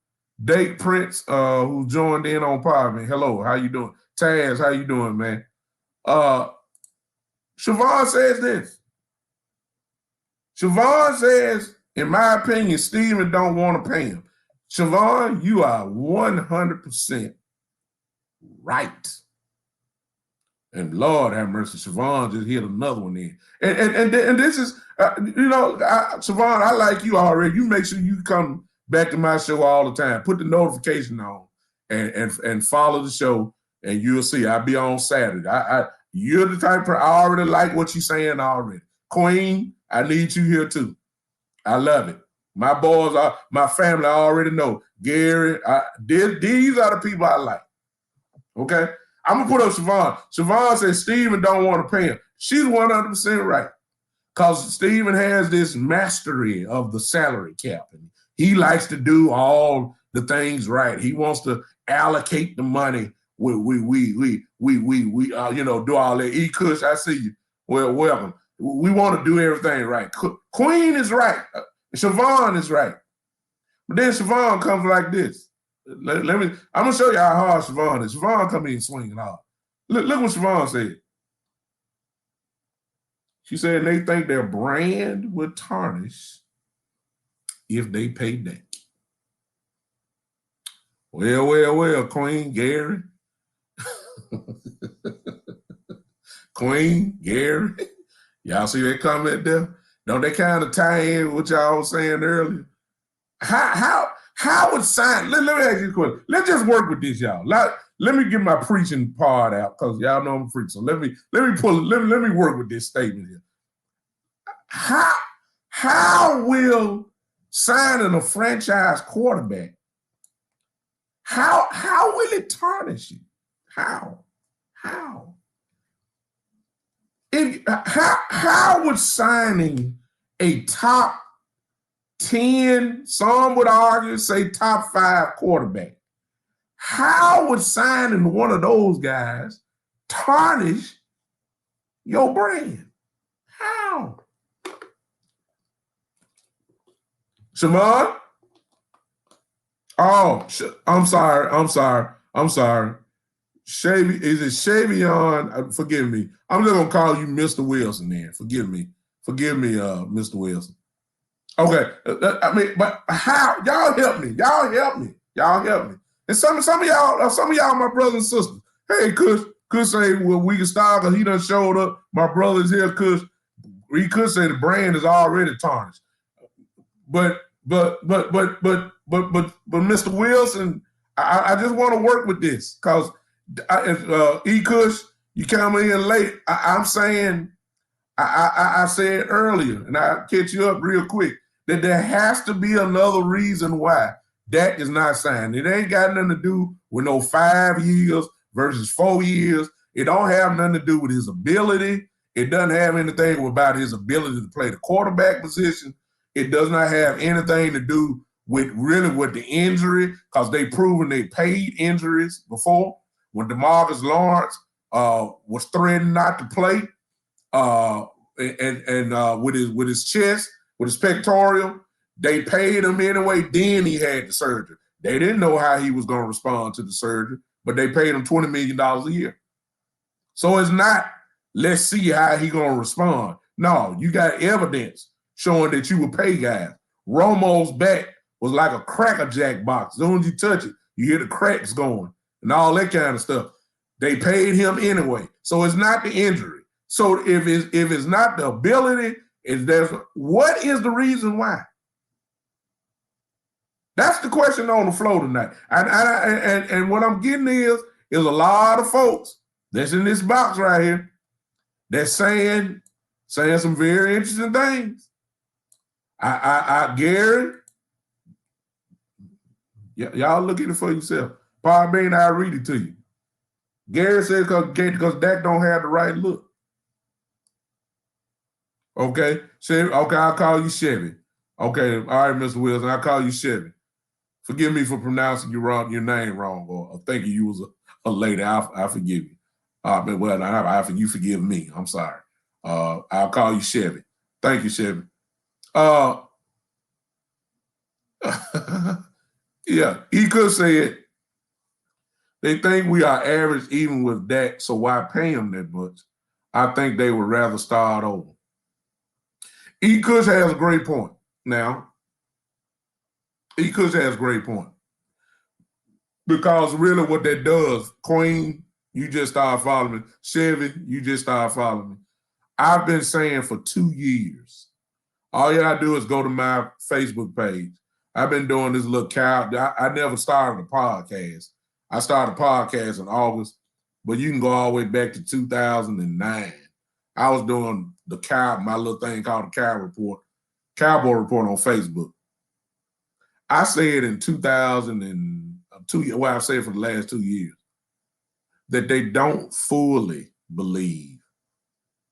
Dak Prince, who joined in on Parliament. Hello, how you doing? Taz, how you doing, man? Siobhan says this. Siobhan says, in my opinion, Steven don't want to pay him. Siobhan, you are 100% right. And Lord have mercy, Siobhan just hit another one in. And this is, Siobhan, I like you already. You make sure you come back to my show all the time. Put the notification on and follow the show, and you'll see. I'll be on Saturday. You're the type of person, I already like what you're saying already. Queen, I need you here too. I love it. My boys my family, I already know. Gary, these are the people I like. Okay? I'm going to put up Siobhan. Siobhan says Steven don't want to pay him. She's 100% right. Because Steven has this mastery of the salary cap. And he likes to do all the things right. He wants to allocate the money. We do all that. E-Kush, I see you. Well, welcome. We want to do everything right. Queen is right. Siobhan is right. But then Siobhan comes like this. I'm going to show you how hard Siobhan is. Siobhan come in swinging hard. Look what Siobhan said. She said they think their brand would tarnish if they pay Dak. Well, Queen, Gary. Queen, Gary. Y'all see that comment there? Don't they kind of tie in with what y'all was saying earlier? How would sign? Let me ask you a question. Let's just work with this, y'all. Let me get my preaching part out because y'all know I'm a preacher. So let me work with this statement here. How will signing a franchise quarterback? How will it tarnish you? How? How would signing a top 10, some would argue, say top 5 quarterback, how would signing one of those guys tarnish your brand? How? Shimon? Oh, I'm sorry. Shavy, is it Shavion? Forgive me. I'm just gonna call you Mr. Wilson then. Forgive me, Mr. Wilson. Okay, I mean, but how? Y'all help me. And some of y'all, my brothers and sisters. Hey, could say, well, we can start because he done showed up. My brother's here. He could say the brand is already tarnished. But Mr. Wilson, I just want to work with this because Kush, you come in late. I'm saying, I said earlier, and I'll catch you up real quick, that there has to be another reason why Dak is not signed. It ain't got nothing to do with no 5 years versus 4 years. It don't have nothing to do with his ability. It doesn't have anything about his ability to play the quarterback position. It does not have anything to do with the injury because they proven they paid injuries before. When DeMarcus Lawrence was threatened not to play, and with his chest, with his pectoral, they paid him anyway. Then he had the surgery. They didn't know how he was going to respond to the surgery, but they paid him $20 million a year. So it's not, let's see how he going to respond. No, you got evidence showing that you would pay guys. Romo's back was like a Cracker Jack box. As soon as you touch it, you hear the cracks going and all that kind of stuff. They paid him anyway. So it's not the injury. So if it's not the ability, what is the reason why? That's the question on the floor tonight. And what I'm getting is a lot of folks that's in this box right here that's saying some very interesting things. Gary, y'all look at it for yourself. Paul Bain, I'll read it to you. Gary said because Dak don't have the right look. Okay, Chevy. Okay, I'll call you Chevy. Okay, all right, Mr. Wilson, I'll call you Chevy. Forgive me for pronouncing your name wrong or thinking you was a lady. I forgive you. You forgive me. I'm sorry. I'll call you Chevy. Thank you, Chevy. Yeah, he could say it. They think we are average even with Dak, so why pay him that much? I think they would rather start over. E. Kush has a great point. Now, E. Kush has a great point. Because really what that does, Queen, you just start following me. Chevy, you just start following me. I've been saying for 2 years, all you gotta do is go to my Facebook page. I've been doing this little I never started a podcast. I started a podcast in August, but you can go all the way back to 2009. I was doing my little thing called the Cowboy Report on Facebook. I said in 2002, well, I've said for the last 2 years, that they don't fully believe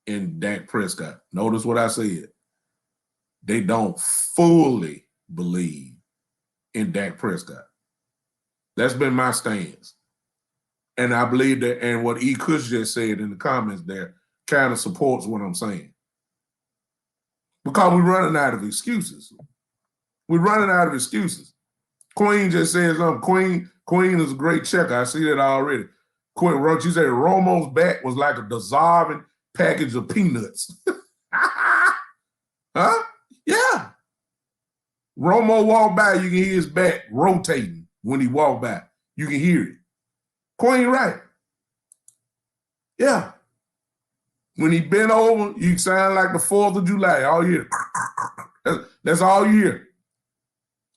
in Dak Prescott. Notice what I said. They don't fully believe in Dak Prescott. That's been my stance. And I believe that, and what E. Kush just said in the comments there kind of supports what I'm saying. Because we're running out of excuses. Queen just said something. Queen is a great checker. I see that already. Queen wrote, you said Romo's back was like a dissolving package of peanuts. Huh? Yeah. Romo walked by, you can hear his back rotating when he walked by. You can hear it. Queen right. Yeah. When he bent over, you sound like the 4th of July all year. That's all you hear.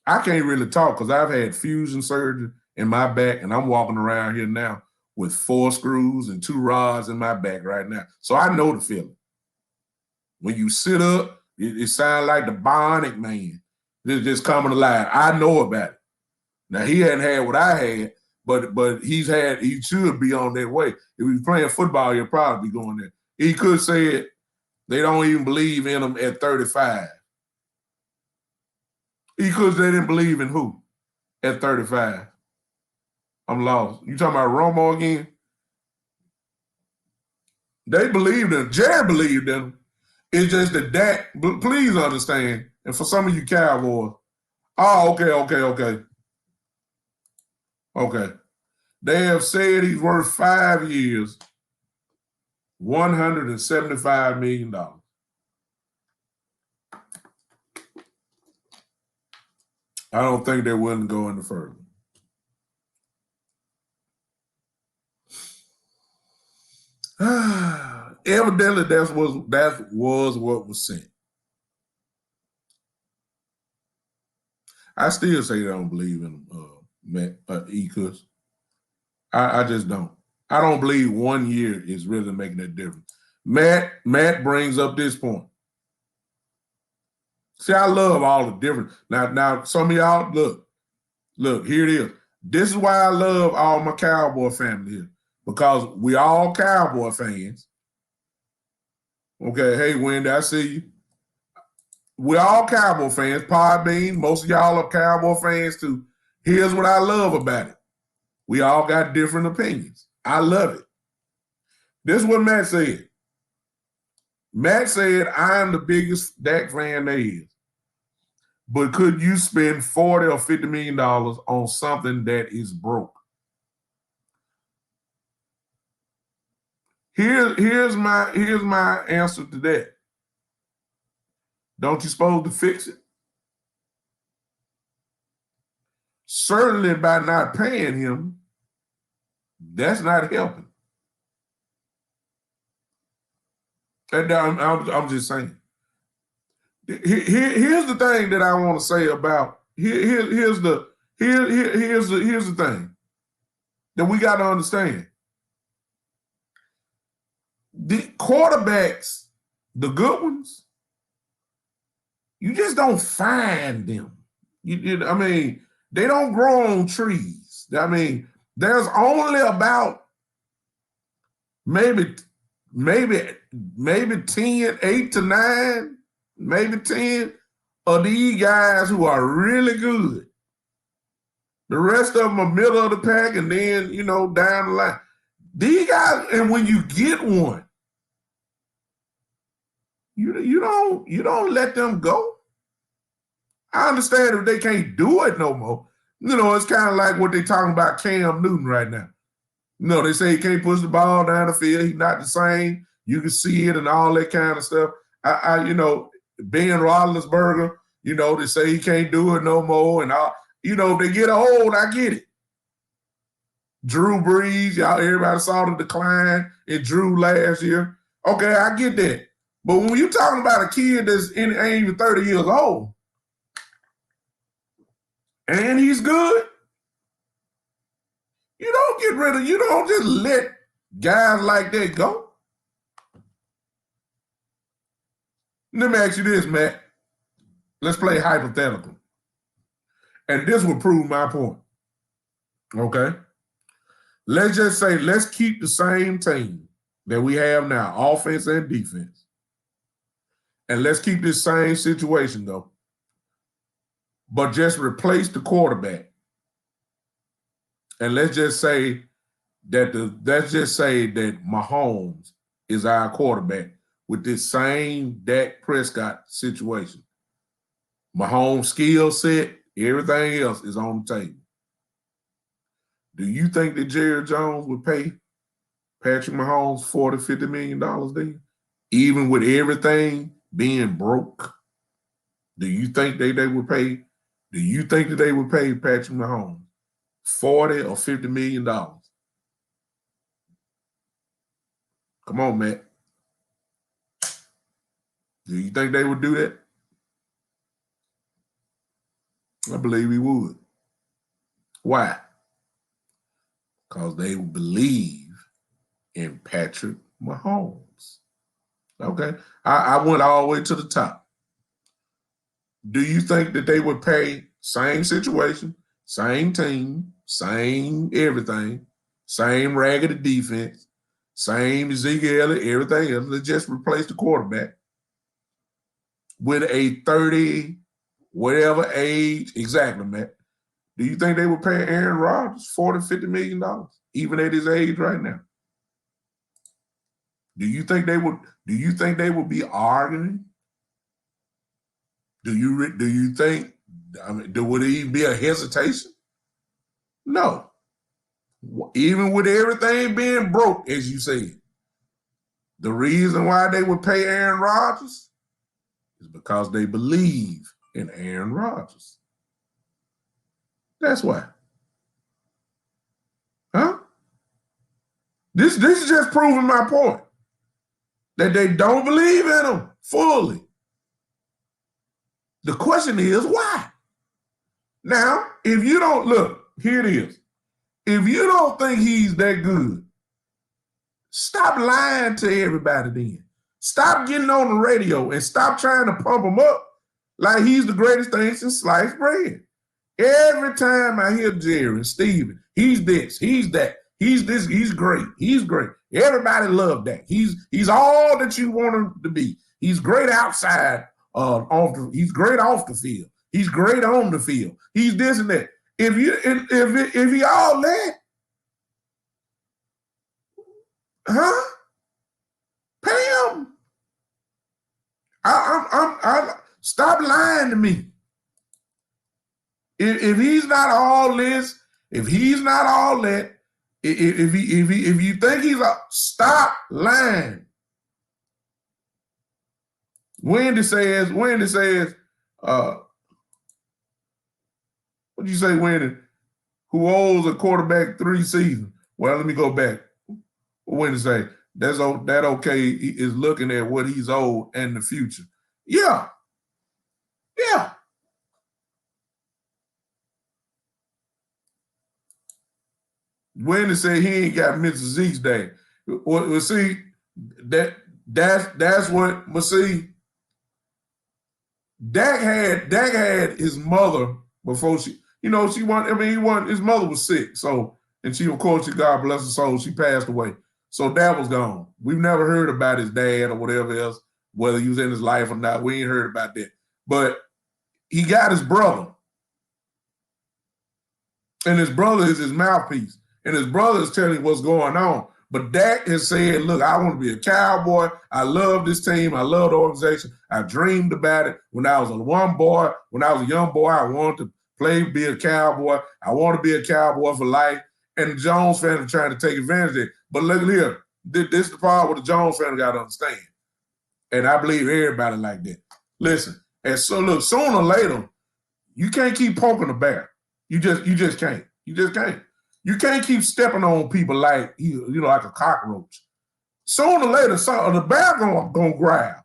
I can't really talk because I've had fusion surgery in my back, and I'm walking around here now with 4 screws and 2 rods in my back right now. So I know the feeling. When you sit up, it sounds like the Bionic Man. It's just coming alive. I know about it. Now, he hadn't had what I had, but he should be on that way. If he's playing football, he'll probably be going there. He could say it. They don't even believe in him at 35. Because they didn't believe in who at 35. I'm lost. You talking about Romo again? They believed in him. Jared believed in him. It's just that Dak, please understand, and for some of you Cowboys, okay. They have said he's worth 5 years, $175 million. I don't think they're willing to go any further. Evidently, that was what was sent. I still say they don't believe in Ecus. I just don't. I don't believe 1 year is really making that difference. Matt brings up this point. See, I love all the different. Now, some of y'all, look, here it is. This is why I love all my Cowboy family here, because we all Cowboy fans. Okay, hey, Wendy, I see you. We're all Cowboy fans. Podbean, most of y'all are Cowboy fans too. Here's what I love about it. We all got different opinions. I love it. This is what Matt said. Matt said, I'm the biggest Dak fan there is. But could you spend $40 or $50 million on something that is broke? Here's my answer to that. Don't you supposed to fix it? Certainly by not paying him, that's not helping. And I'm just saying. Here's the thing that I want to say about here's the thing that we got to understand. The quarterbacks, the good ones, you just don't find them. I mean, they don't grow on trees. I mean, there's only about maybe 10, 8 to 9, maybe 10 of these guys who are really good. The rest of them are middle of the pack, and then, down the line. These guys, and when you get one, you don't let them go. I understand if they can't do it no more. It's kind of like what they're talking about Cam Newton right now. They say he can't push the ball down the field. He's not the same. You can see it and all that kind of stuff. Ben Roethlisberger, they say he can't do it no more. And if they get old, I get it. Drew Brees, everybody saw the decline in Drew last year. Okay, I get that. But when you're talking about a kid that's ain't even 30 years old, and he's good, you don't just let guys like that go. Let me ask you this, Matt. Let's play hypothetical. And this will prove my point. Okay? Let's just say, let's keep the same team that we have now, offense and defense. And let's keep this same situation, though. But just replace the quarterback. And let's just say that Mahomes is our quarterback with this same Dak Prescott situation. Mahomes' skill set Everything else is on the table. Do you think that Jerry Jones would pay Patrick Mahomes $40, $50 million then? Even with everything being broke? Do you think they would pay? Do you think that they would pay Patrick Mahomes $40 or $50 million? Come on, Matt. Do you think they would do that? I believe he would. Why? Because they would believe in Patrick Mahomes. Okay. I went all the way to the top. Do you think that they would pay same situation, same team, same everything, same raggedy defense, same Ezekiel, everything else? They just replace the quarterback with a 30, whatever age, exactly, Matt. Do you think they would pay Aaron Rodgers $40, $50 million, even at his age right now? Do you think they would? Do you think they would be arguing? Do you think? I mean, would it even be a hesitation? No. Even with everything being broke, as you said, the reason why they would pay Aaron Rodgers is because they believe in Aaron Rodgers. That's why. Huh? This is just proving my point. That they don't believe in him fully. The question is why? Now, if you don't look, here it is. If you don't think he's that good, stop lying to everybody then. Stop getting on the radio and stop trying to pump him up like he's the greatest thing since sliced bread. Every time I hear Jerry and Steven, he's this, he's that, he's this, he's great, he's great. Everybody loved that. He's all that you want him to be. He's great outside, he's great off the field. He's great on the field. He's this and that. If he all that, huh? Pay him. I stop lying to me. If he's not all this, if he's not all that, if you think he's stop lying. Wendy says, what'd you say, Wendy? Who owes a quarterback 3 seasons? Well, let me go back. Wendy say, that okay is looking at what he's owed and the future. Yeah. Yeah. Wendy said he ain't got Mr. Zeke's day. Well, see, that's what. But see, Dak had his mother before she won. I mean, his mother was sick, so and she, of course, God bless her soul, she passed away. So that was gone. We've never heard about his dad or whatever else, whether he was in his life or not. We ain't heard about that. But he got his brother, and his brother is his mouthpiece. And his brother is telling him what's going on. But Dak has said, look, I want to be a Cowboy. I love this team. I love the organization. I dreamed about it when I was a young boy. When I was a young boy, I wanted to be a Cowboy. I want to be a Cowboy for life. And the Jones fans are trying to take advantage of it. But look at here. This is the part where the Jones fans got to understand. And I believe everybody like that. Listen, and so look, sooner or later, you can't keep poking the bear. You just can't. You just can't. You can't keep stepping on people like like a cockroach. Sooner or later, the bear gonna growl.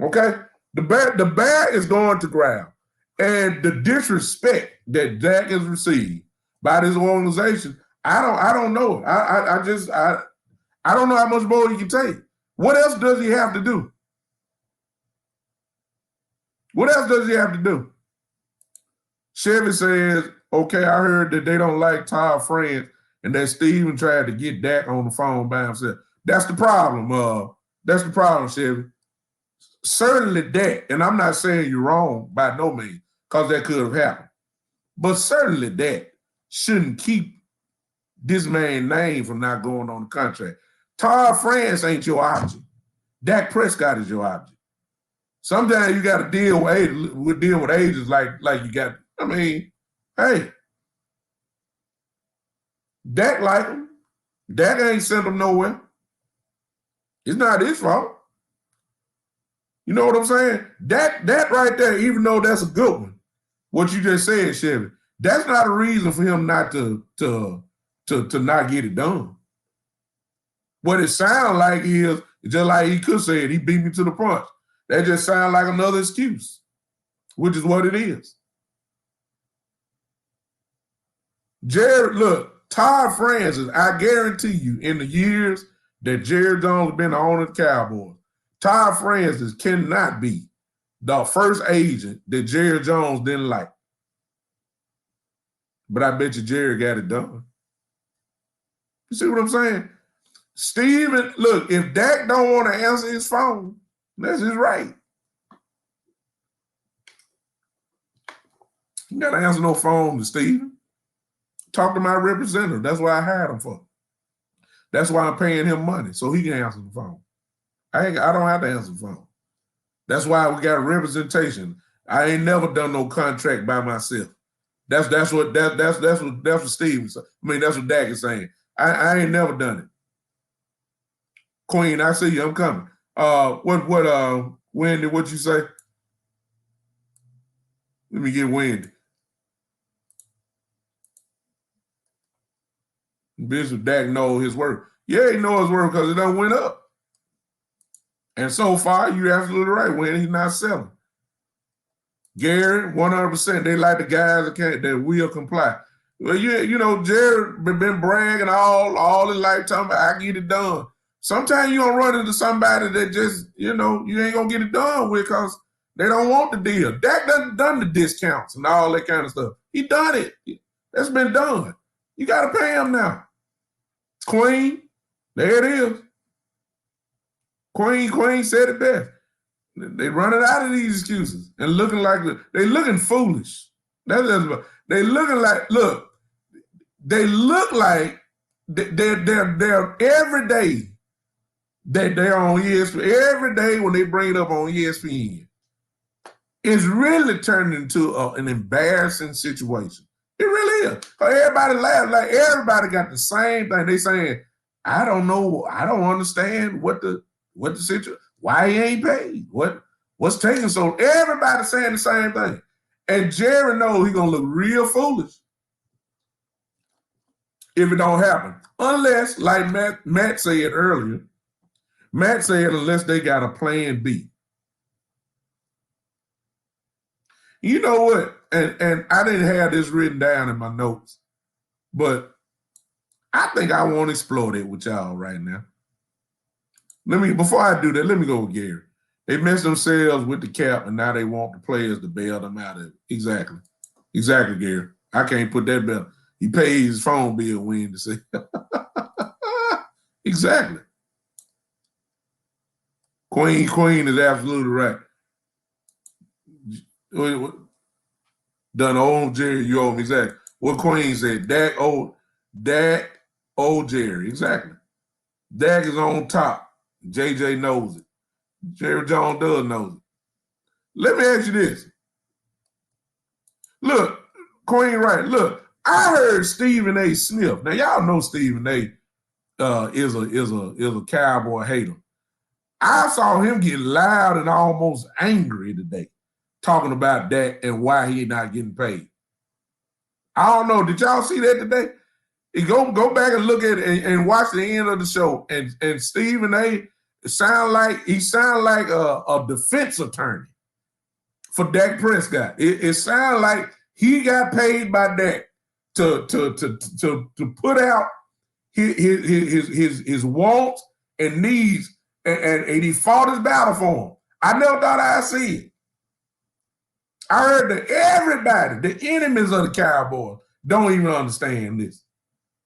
Okay, the bear is going to growl, and the disrespect that Dak has received by this organization, I don't know it. I don't know how much more he can take. What else does he have to do? What else does he have to do? Chevy says, okay, I heard that they don't like Todd France and that Steven tried to get Dak on the phone by himself. That's the problem. That's the problem, Chevy. Certainly that, and I'm not saying you're wrong by no means, because that could have happened. But certainly that shouldn't keep this man's name from not going on the contract. Todd France ain't your object. Dak Prescott is your object. Sometimes you got to deal with agents like you got. I mean, hey, Dak like him. Dak ain't sent him nowhere. It's not his fault. You know what I'm saying? That right there, even though that's a good one, what you just said, Chevy, that's not a reason for him not to not get it done. What it sounds like is, just like he could say it, he beat me to the punch. That just sounds like another excuse, which is what it is. Jared, look, Todd Francis, I guarantee you, in the years that Jerry Jones has been the owner of the Cowboys, Todd Francis cannot be the first agent that Jerry Jones didn't like. But I bet you Jerry got it done. You see what I'm saying? Steven, look, if Dak don't want to answer his phone, that's his right. You got to answer no phone to Steven. Talk to my representative. That's what I hired him for. That's why I'm paying him money, so he can answer the phone. I don't have to answer the phone. That's why we got representation. I ain't never done no contract by myself. That's what Steven. I mean, that's what Dak is saying. I ain't never done it. Queen, I see you. I'm coming. Wendy, what you say? Let me get Wendy. Bishop Dak know his work. Yeah, he knows his work because it done went up. And so far, you're absolutely right, Wendy. He's not selling. Gary, 100%. They like the guys that will comply. Well, you know, Jared been bragging all his lifetime, I get it done. Sometimes you gonna run into somebody that just, you ain't gonna get it done with because they don't want the deal. Dak done the discounts and all that kind of stuff. He done it. That's been done. You gotta pay him now. Queen, there it is. Queen said it best. They running out of these excuses and looking like they looking foolish. They looking like, look, they look like they're every day that they're on ESPN. Every day when they bring it up on ESPN, it's really turning into an embarrassing situation. It really is. Everybody laughs, like everybody got the same thing. They saying, I don't know, I don't understand what the situation, why he ain't paid, what's taking so. Everybody saying the same thing. And Jerry knows he's gonna look real foolish if it don't happen. Unless, like Matt said earlier, unless they got a plan B. You know what? And I didn't have this written down in my notes, but I think I want to explore it with y'all right now. Before I do that, let me go with Gary. They messed themselves with the cap, and now they want the players to bail them out of it. Exactly, Gary. I can't put that bill. He pays his phone bill when to say. Exactly. Queen is absolutely right. Done old Jerry, you owe me exactly. What Queen said, Dak old Jerry, exactly. Dak is on top. JJ knows it. Jerry Jones does knows it. Let me ask you this. Look, Queen, right? Look, I heard Stephen A. Smith. Now y'all know Stephen A. Is a Cowboy hater. I saw him get loud and almost angry today, talking about Dak and why he not getting paid. I don't know. Did y'all see that today? Go back and look at it and watch the end of the show. And Stephen A. sound like a defense attorney for Dak Prescott. It sounds like he got paid by Dak to put out his wants and needs, and he fought his battle for him. I never thought I'd see it. I heard that everybody, the enemies of the Cowboys, don't even understand this.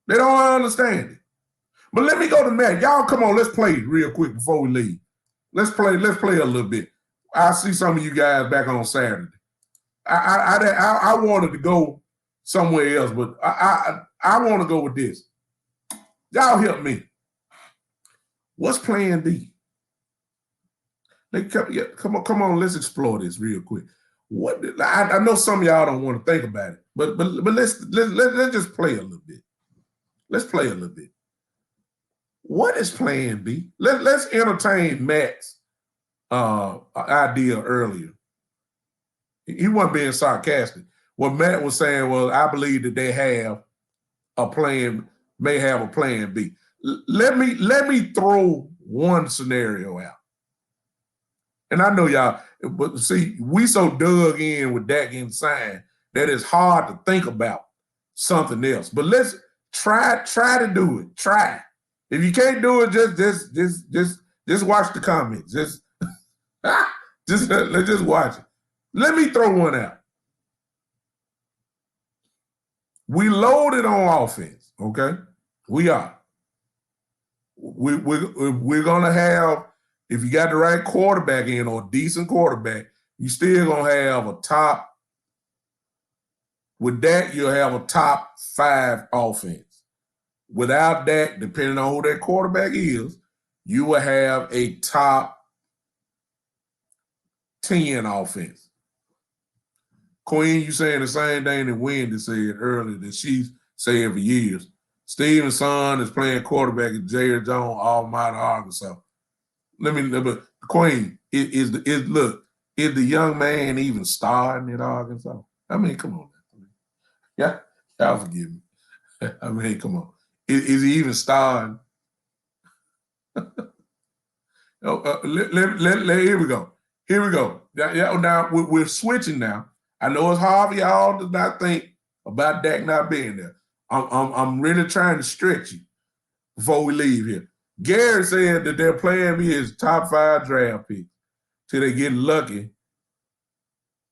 They don't understand it. But let me go to Matt. Y'all come on, let's play real quick before we leave. Let's play a little bit. I'll see some of you guys back on Saturday. I wanted to go somewhere else, but I want to go with this. Y'all help me. What's plan B? Come on, let's explore this real quick. What I know some of y'all don't want to think about it, but let's just play a little bit. Let's play a little bit. What is Plan B? Let's entertain Matt's idea earlier. He wasn't being sarcastic. What Matt was saying was, I believe that they have a plan, may have a Plan B. Let me throw one scenario out. And I know y'all, but see, we so dug in with Dak inside that it's hard to think about something else. But let's try to do it. Try. If you can't do it, just watch the comments. Let's just watch it. Let me throw one out. We loaded on offense, okay? We are. We're gonna have, if you got the right quarterback in or a decent quarterback, you still gonna have a top. With that, you'll have a top 5 offense. Without that, depending on who that quarterback is, you will have a top 10 offense. Queen, you saying the same thing that Wendy said earlier that she's saying for years. Steven's son is playing quarterback at Jerry Jones, Almighty Arkansas. But Queen, is the young man even starting at Arkansas? I mean, come on. Yeah, y'all forgive me. I mean, come on. Is he even starting? Here we go. Here we go. Now we're switching now. I know it's hard for y'all to not think about Dak not being there. I'm really trying to stretch you before we leave here. Gary said that their Plan B is top 5 draft picks till they get lucky.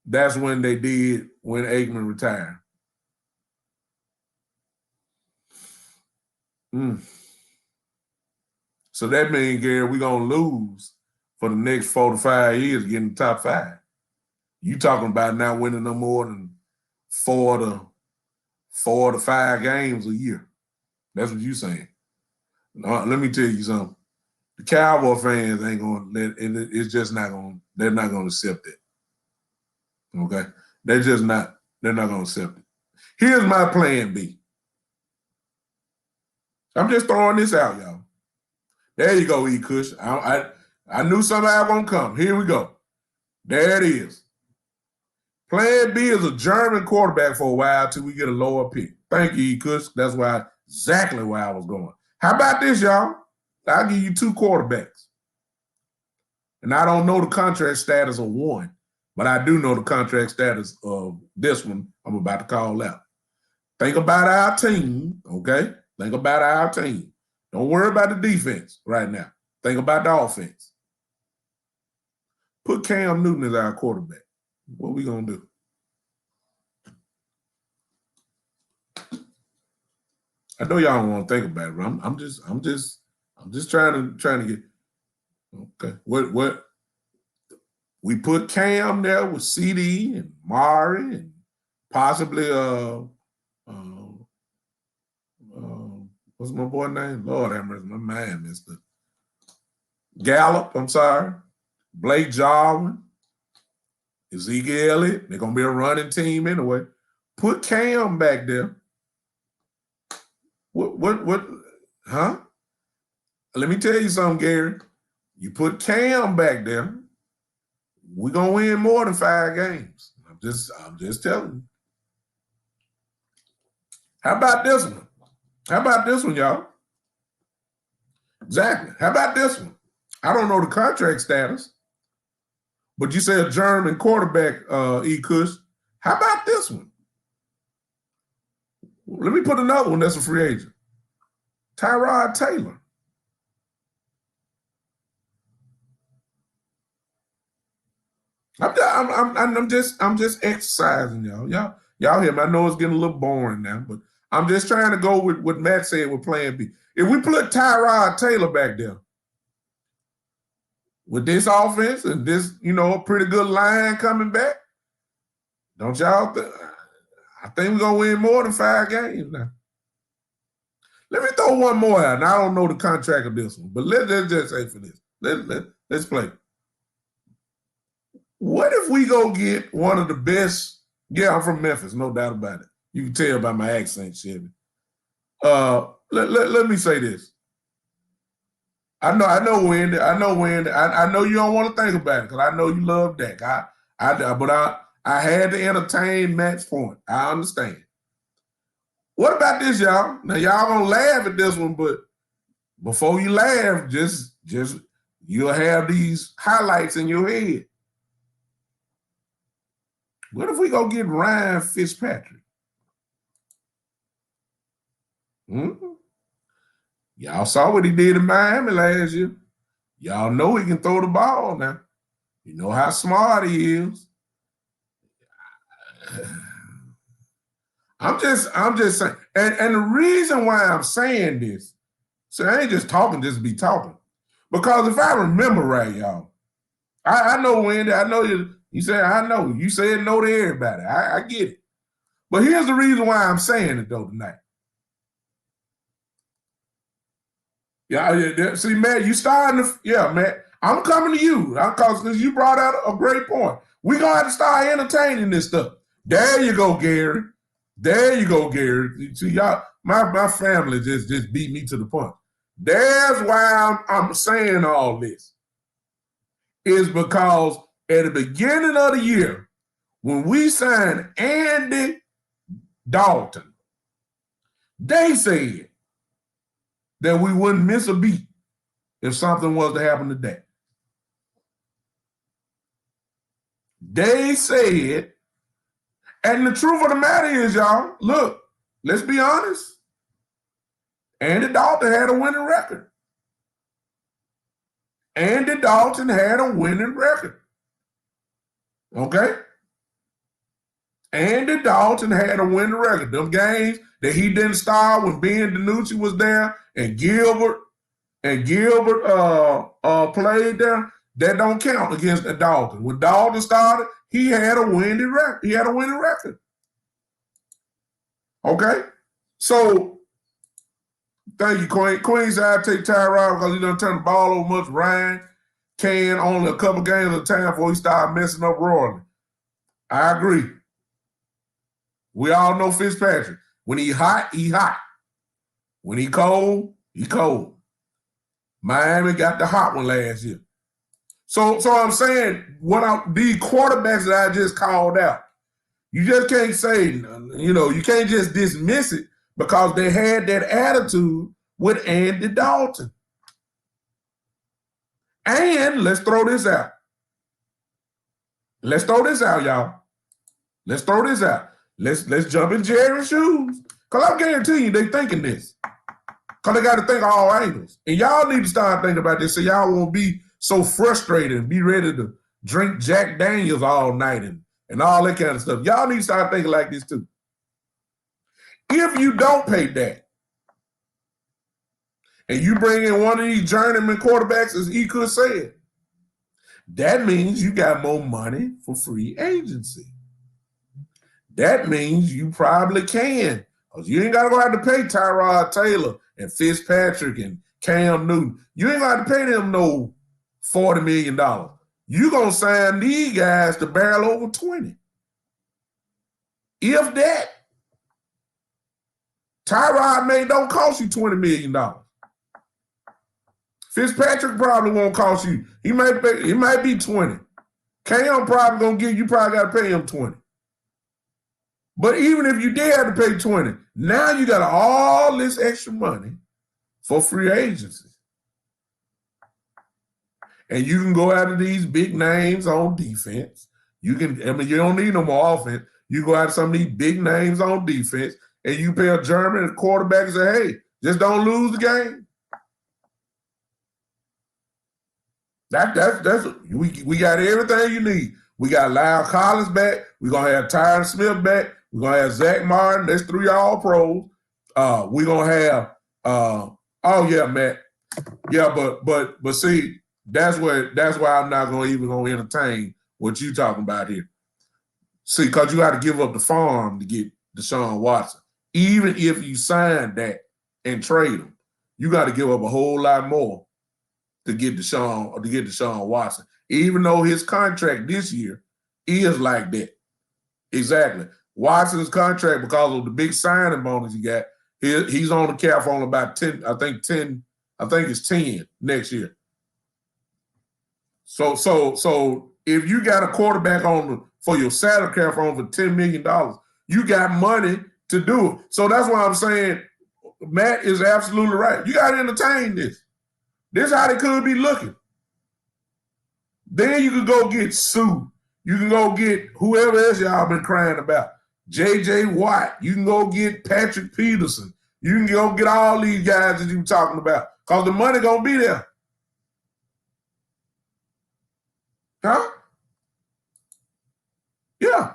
That's when they did when Aikman retired. So that means, Gary, we're going to lose for the next 4 to 5 years getting the top 5. You talking about not winning no more than 4 to 5 games a year. That's what you're saying. Let me tell you something. The Cowboy fans ain't going to let it. It's just not going. They're not going to accept it. Okay, they're not going to accept it. Here's my Plan B. I'm just throwing this out, y'all. There you go, E. Kush. I knew somebody was going to come. Here we go. There it is. Plan B is a German quarterback for a while till we get a lower pick. Thank you, E. Kush. That's exactly where I was going. How about this, y'all? I'll give you 2 quarterbacks. And I don't know the contract status of one, but I do know the contract status of this one I'm about to call out. Think about our team, okay? Think about our team. Don't worry about the defense right now. Think about the offense. Put Cam Newton as our quarterback. What we gonna do? I know y'all don't want to think about it, but I'm just trying to get okay. What we put Cam there with CD and Mari and possibly what's my boy name? Lord have mercy, my man, Mr. Gallup. I'm sorry, Blake Jarwin, Ezekiel Elliott. They're gonna be a running team anyway. Put Cam back there. What? Huh? Let me tell you something, Gary. You put Cam back there, we're gonna win more than 5 games. I'm just telling you. How about this one? How about this one, y'all? Exactly. How about this one? I don't know the contract status, but you say a German quarterback, E. Kush. How about this one? Let me put another one that's a free agent. Tyrod Taylor. I'm just exercising, y'all. Y'all hear me? I know it's getting a little boring now, but I'm just trying to go with what Matt said with Plan B. If we put Tyrod Taylor back there with this offense and this, a pretty good line coming back, don't y'all think? I think we're gonna win more than 5 games now. Let me throw one more out. And I don't know the contract of this one, but let's just say for this. Let's play. What if we go get one of the best? Yeah, I'm from Memphis, no doubt about it. You can tell by my accent, Chevy. Let me say this. I know, Wendy. I know you don't want to think about it because I know you love Dak. I had to entertain Matt's point. I understand. What about this, y'all? Now y'all gonna laugh at this one, but before you laugh, just you'll have these highlights in your head. What if we go get Ryan Fitzpatrick? Y'all saw what he did in Miami last year. Y'all know he can throw the ball now. You know how smart he is. I'm just saying. And the reason why I'm saying this, so I ain't just talking just to be talking. Because if I remember right, y'all, I know, Wendy, I know you said, I know. You said no to everybody. I get it. But here's the reason why I'm saying it, though, tonight. Yeah, see, Matt, you starting to, yeah, Matt, I'm coming to you because you brought out a great point. We're going to have to start entertaining this stuff. There you go, Gary. There you go, Gary. See, y'all, my family just beat me to the punch. There's why I'm saying all this. Is because at the beginning of the year, when we signed Andy Dalton, they said that we wouldn't miss a beat if something was to happen today. They said, and the truth of the matter is, y'all, look, let's be honest. Andy Dalton had a winning record. Andy Dalton had a winning record. Okay? Andy Dalton had a winning record. Them games that he didn't start when Ben DiNucci was there and Gilbert played there, that don't count against Dalton. When Dalton started, he had a winning record. Okay? So, thank you, Queen. Queen said I take Tyrod because he done turned the ball over much. Ryan can only a couple games at a time before he started messing up royally. I agree. We all know Fitzpatrick. When he hot, he hot. When he cold, he cold. Miami got the hot one last year. So I'm saying, these quarterbacks that I just called out, you just can't say, you can't just dismiss it because they had that attitude with Andy Dalton. And let's throw this out. Let's throw this out, y'all. Let's throw this out. Let's jump in Jerry's shoes. Because I'm guaranteeing you they thinking this. Because they got to think of all angles. And y'all need to start thinking about this so y'all won't be so frustrated and be ready to drink Jack Daniels all night and all that kind of stuff. Y'all need to start thinking like this too. If you don't pay that, and you bring in one of these journeyman quarterbacks, as he could say it, that means you got more money for free agency. That means you probably can. Because you ain't got to go out to pay Tyrod Taylor and Fitzpatrick and Cam Newton. You ain't got to pay them no $40 million. You're going to sign these guys to barrel over 20. If that, Tyrod don't cost you $20 million. Fitzpatrick probably won't cost you. He might be 20. Cam probably going to you probably got to pay him 20. But even if you did have to pay 20, now you got all this extra money for free agency. And you can go out of these big names on defense. You don't need no more offense. You go out of some of these big names on defense, and you pay a German quarterback and say, hey, just don't lose the game. We got everything you need. We got Lyle Collins back. We're going to have Tyron Smith back. We're going to have Zach Martin. That's 3 all-pros. We're going to have, Matt. Yeah, but see, that's why I'm not even going to entertain what you talking about here. See, because you got to give up the farm to get Deshaun Watson. Even if you sign that and trade him, you got to give up a whole lot more to get Deshaun Watson. even though his contract this year is like that. Exactly. Watson's contract, because of the big signing bonus he got, he's on the cap for only about 10, I think it's 10 next year. So if you got a quarterback for your salary cap for over $10 million, you got money to do it. So that's why I'm saying Matt is absolutely right. You got to entertain this. This is how they could be looking. Then you can go get Sue. You can go get whoever else y'all been crying about. J.J. Watt. You can go get Patrick Peterson. You can go get all these guys that you talking about, because the money going to be there. Huh? Yeah.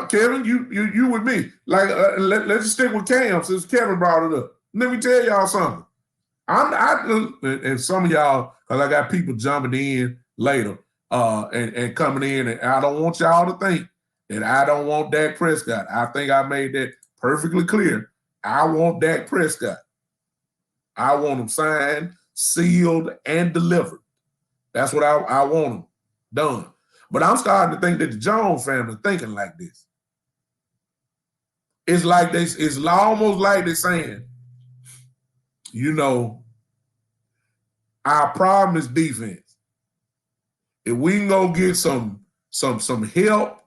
Kevin, you with me. Like, let's just stick with Cam since Kevin brought it up. Let me tell y'all something. And some of y'all, because I got people jumping in later and coming in, and I don't want y'all to think that I don't want Dak Prescott. I think I made that perfectly clear. I want Dak Prescott. I want him signed, sealed, and delivered. That's what I want him done. But I'm starting to think that the Jones family is thinking like this. It's like it's almost like they're saying, you know, our problem is defense. If we can go get some help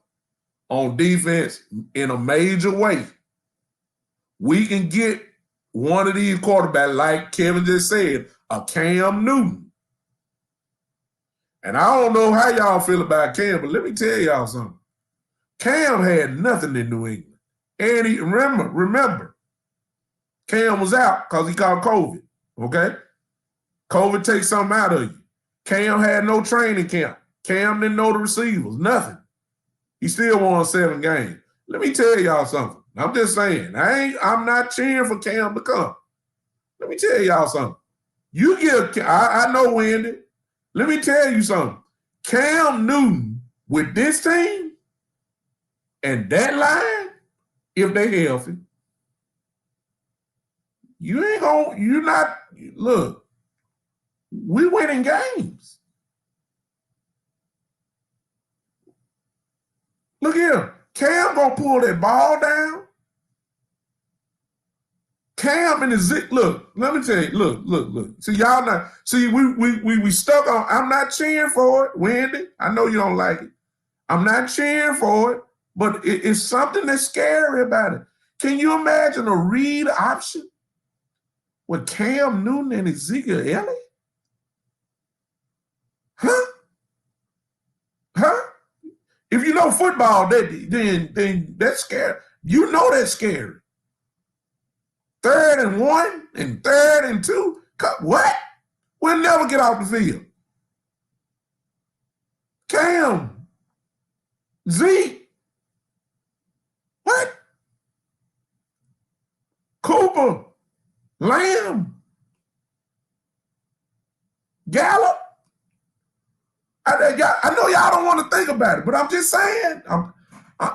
on defense in a major way, we can get one of these quarterbacks, like Kevin just said, a Cam Newton. And I don't know how y'all feel about Cam, but let me tell y'all something. Cam had nothing in New England. And he remember, Cam was out because he caught COVID, okay? COVID takes something out of you. Cam had no training camp. Cam didn't know the receivers, nothing. He still won 7 games. Let me tell y'all something. I'm just saying, I'm not cheering for Cam to come. Let me tell y'all something. I know Wendy. Let me tell you something. Cam Newton with this team and that line, if they healthy, look, we winning games. Look here. Cam gonna pull that ball down. Cam and the Zeke, look, let me tell you, look. See, y'all not, see, we stuck on, I'm not cheering for it, Wendy. I know you don't like it. I'm not cheering for it, but it's something that's scary about it. Can you imagine a read option with Cam Newton and Ezekiel Elliott? Huh? If you know football, then that's scary. You know that's scary. 3rd and 1 and 3rd and 2. What? We'll never get off the field. Cam, Zeke, what? Cooper, Lamb, Gallup. I know y'all don't want to think about it, but I'm just saying.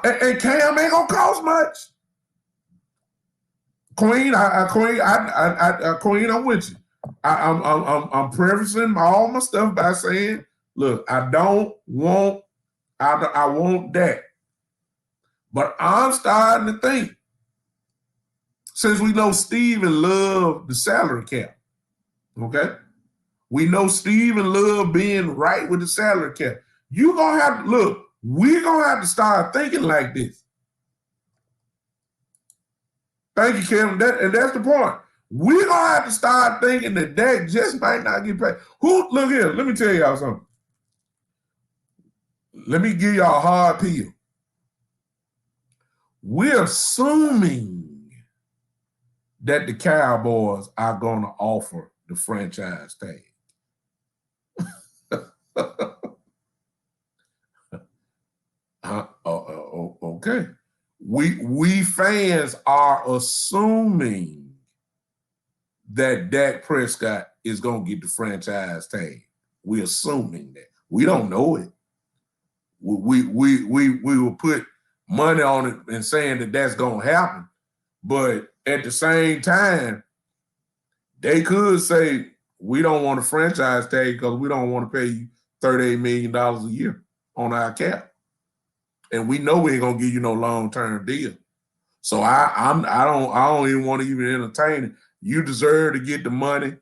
And Cam ain't gonna cost much. Queen, Queen, I'm with you. I'm prefacing all my stuff by saying, look, I want that. But I'm starting to think, since we know Steven loved the salary cap, okay? We know Steven loved being right with the salary cap. You're going to have to, look, we're going to have to start thinking like this. Thank you, Kevin. And that's the point. We're going to have to start thinking that Dak just might not get paid. Look here, let me tell y'all something. Let me give y'all a hard pill. We're assuming that the Cowboys are going to offer the franchise tag. Okay. We fans are assuming that Dak Prescott is going to get the franchise tag. We're assuming that. We don't know it. We will put money on it and saying that that's going to happen. But at the same time, they could say, we don't want a franchise tag because we don't want to pay you $38 million a year on our cap. And we know we ain't gonna give you no long-term deal. So I don't even want to even entertain it. You deserve to get the money.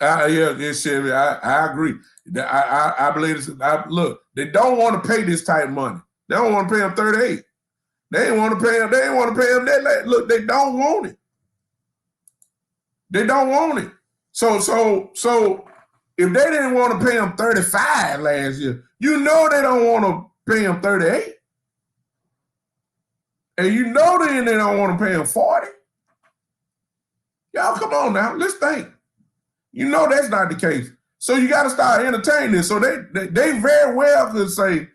Chevy, I agree. I believe this. Look, they don't want to pay this type of money. They don't want to pay him 38. They ain't want to pay him. They ain't want to pay him that. Look, they don't want it. They don't want it. So if they didn't want to pay him 35 last year, you know they don't want to pay him 38. And you know they don't want to pay him 40. Y'all, come on now. Let's think. You know that's not the case. So you got to start entertaining this. So they very well could say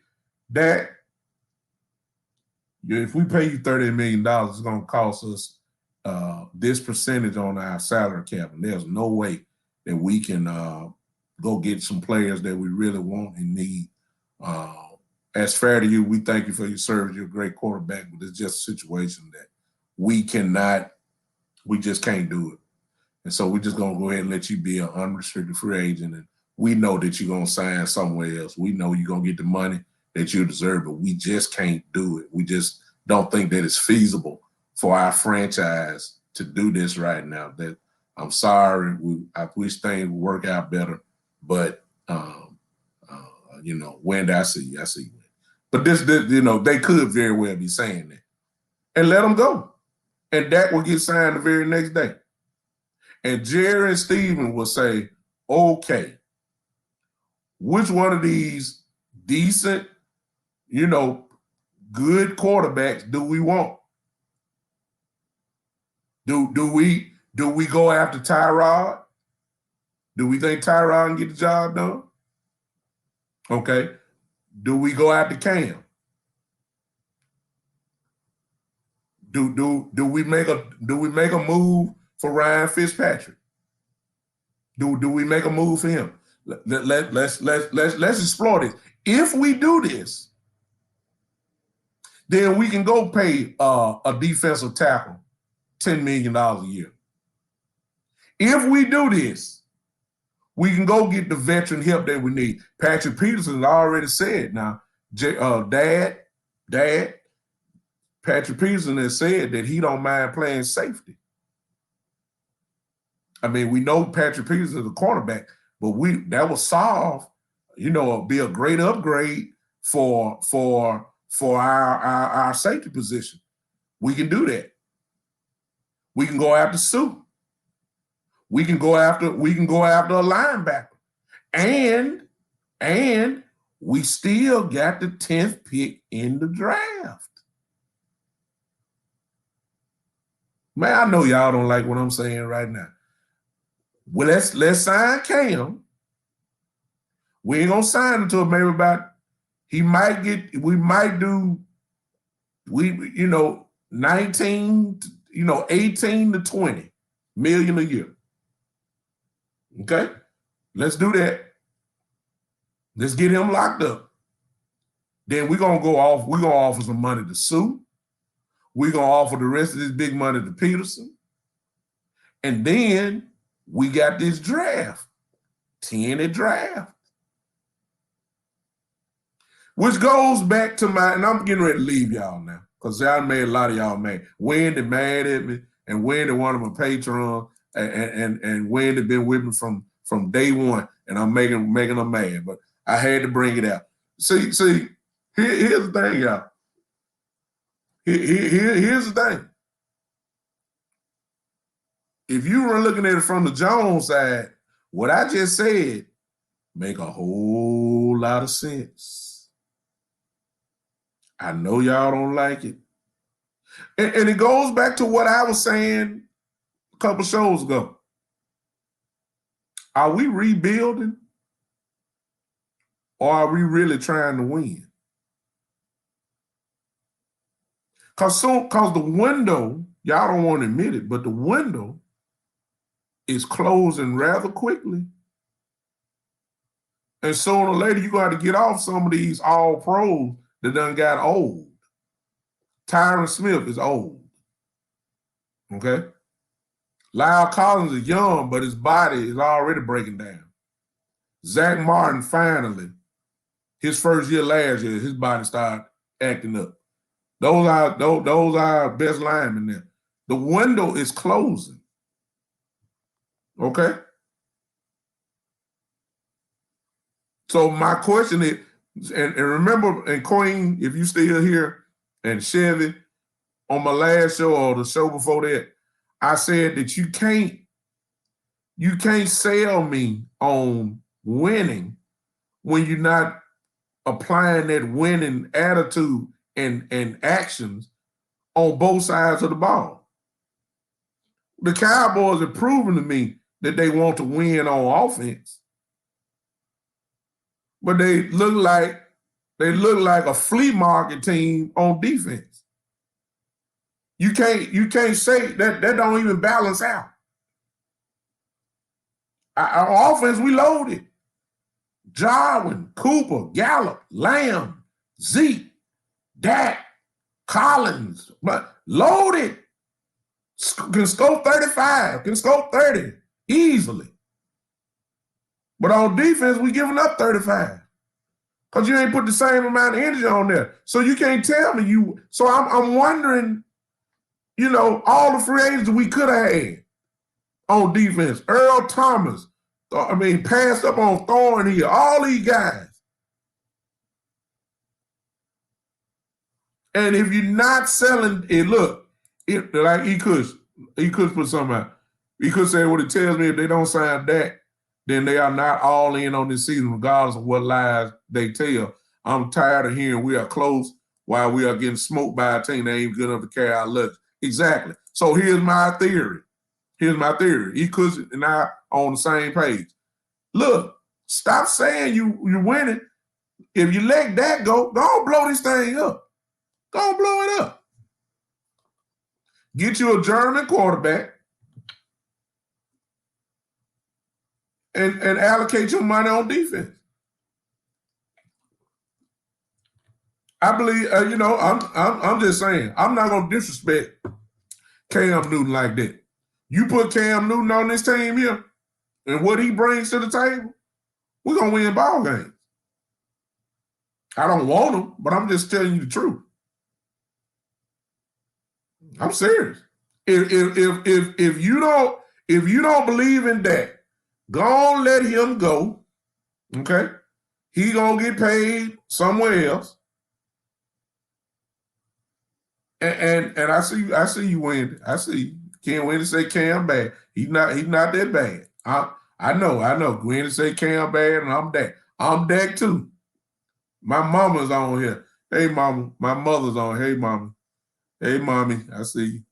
that if we pay you $38 million, it's going to cost us this percentage on our salary cap. And there's no way that we can go get some players that we really want and need. As fair to you, we thank you for your service. You're a great quarterback, but it's just a situation that we just can't do it. And so we're just going to go ahead and let you be an unrestricted free agent. And we know that you're going to sign somewhere else. We know you're going to get the money that you deserve, but we just can't do it. We just don't think that it's feasible for our franchise to do this right now. That I'm sorry. I wish things would work out better, but when I see you. But this, they could very well be saying that. And let them go. And Dak will get signed the very next day. And Jerry and Steven will say, okay, which one of these decent, good quarterbacks do we want? Do we go after Tyrod? Do we think Tyrod can get the job done? Okay. Do we go after Cam? Do we make a move for Ryan Fitzpatrick? Do we make a move for him? Let's explore this. If we do this, then we can go pay a defensive tackle $10 million a year. If we do this, we can go get the veteran help that we need. Patrick Peterson already said now, Dad, Patrick Peterson has said that he don't mind playing safety. I mean, we know Patrick Peterson is a cornerback, but that will solve, be a great upgrade for our safety position. We can do that. We can go after Sue. We can go after a linebacker. And we still got the 10th pick in the draft. Man, I know y'all don't like what I'm saying right now. Well, let's sign Cam. We ain't gonna sign until maybe we might do 19, 18 to 20 million a year. Okay, let's do that. Let's get him locked up. Then we're gonna offer some money to Sue. We're gonna offer the rest of this big money to Peterson. And then we got this draft, 10 draft. Which goes back to and I'm getting ready to leave y'all now, because y'all made a lot of y'all mad. Wendy mad at me, and Wendy one of my patrons, and Wendy been with me from day one, and I'm making them mad. But I had to bring it out. See, here's the thing, y'all. Here's the thing. If you were looking at it from the Jones side, what I just said make a whole lot of sense. I know y'all don't like it. And it goes back to what I was saying a couple shows ago. Are we rebuilding, or are we really trying to win? Because the window, y'all don't want to admit it, but the window is closing rather quickly. And sooner or later, you're going to have to get off some of these all-pros that done got old. Tyron Smith is old. Okay? Lyle Collins is young, but his body is already breaking down. Zach Martin finally, his first year last year, his body started acting up. Those are our best linemen there. The window is closing. Okay? So my question is, and remember, and Queen, if you still here, and Chevy, on my last show or the show before that, I said that you can't sell me on winning when you're not applying that winning attitude and actions on both sides of the ball. The Cowboys have proven to me that they want to win on offense, but they look like a flea market team on defense. You can't say that don't even balance out. Our offense, we loaded. Jarwin, Cooper, Gallup, Lamb, Zeke, Dak, Collins, but loaded. Can score 35, can score 30 easily. But on defense, we giving up 35 because you ain't put the same amount of energy on there. So you can't tell me you. So I'm wondering, all the free agents we could have had on defense. Earl Thomas, passed up on Thornhill, all these guys. And if you're not selling it, look, like he could put something out. He could say what it tells me, if they don't sign Dak, then they are not all in on this season, regardless of what lies they tell. I'm tired of hearing we are close while we are getting smoked by a team that ain't good enough to carry our luck. Exactly. So here's my theory. He could and I on the same page. Look, stop saying you're winning. If you let that go on, blow this thing up. Go on, blow it up. Get you a German quarterback and allocate your money on defense. I believe, I'm just saying, I'm not going to disrespect Cam Newton like that. You put Cam Newton on this team here and what he brings to the table, we're going to win ball games. I don't want him, but I'm just telling you the truth. I'm serious. If you don't believe in that, go on, let him go. Okay, he gonna get paid somewhere else. And I see you, Wendy. I see you. Can't Wendy say Cam bad. He's not that bad. I know. Wendy say Cam bad, and I'm Dak. I'm Dak too. My mama's on here. Hey, mama. My mother's on. Hey, mama. Hey, mommy. I see you.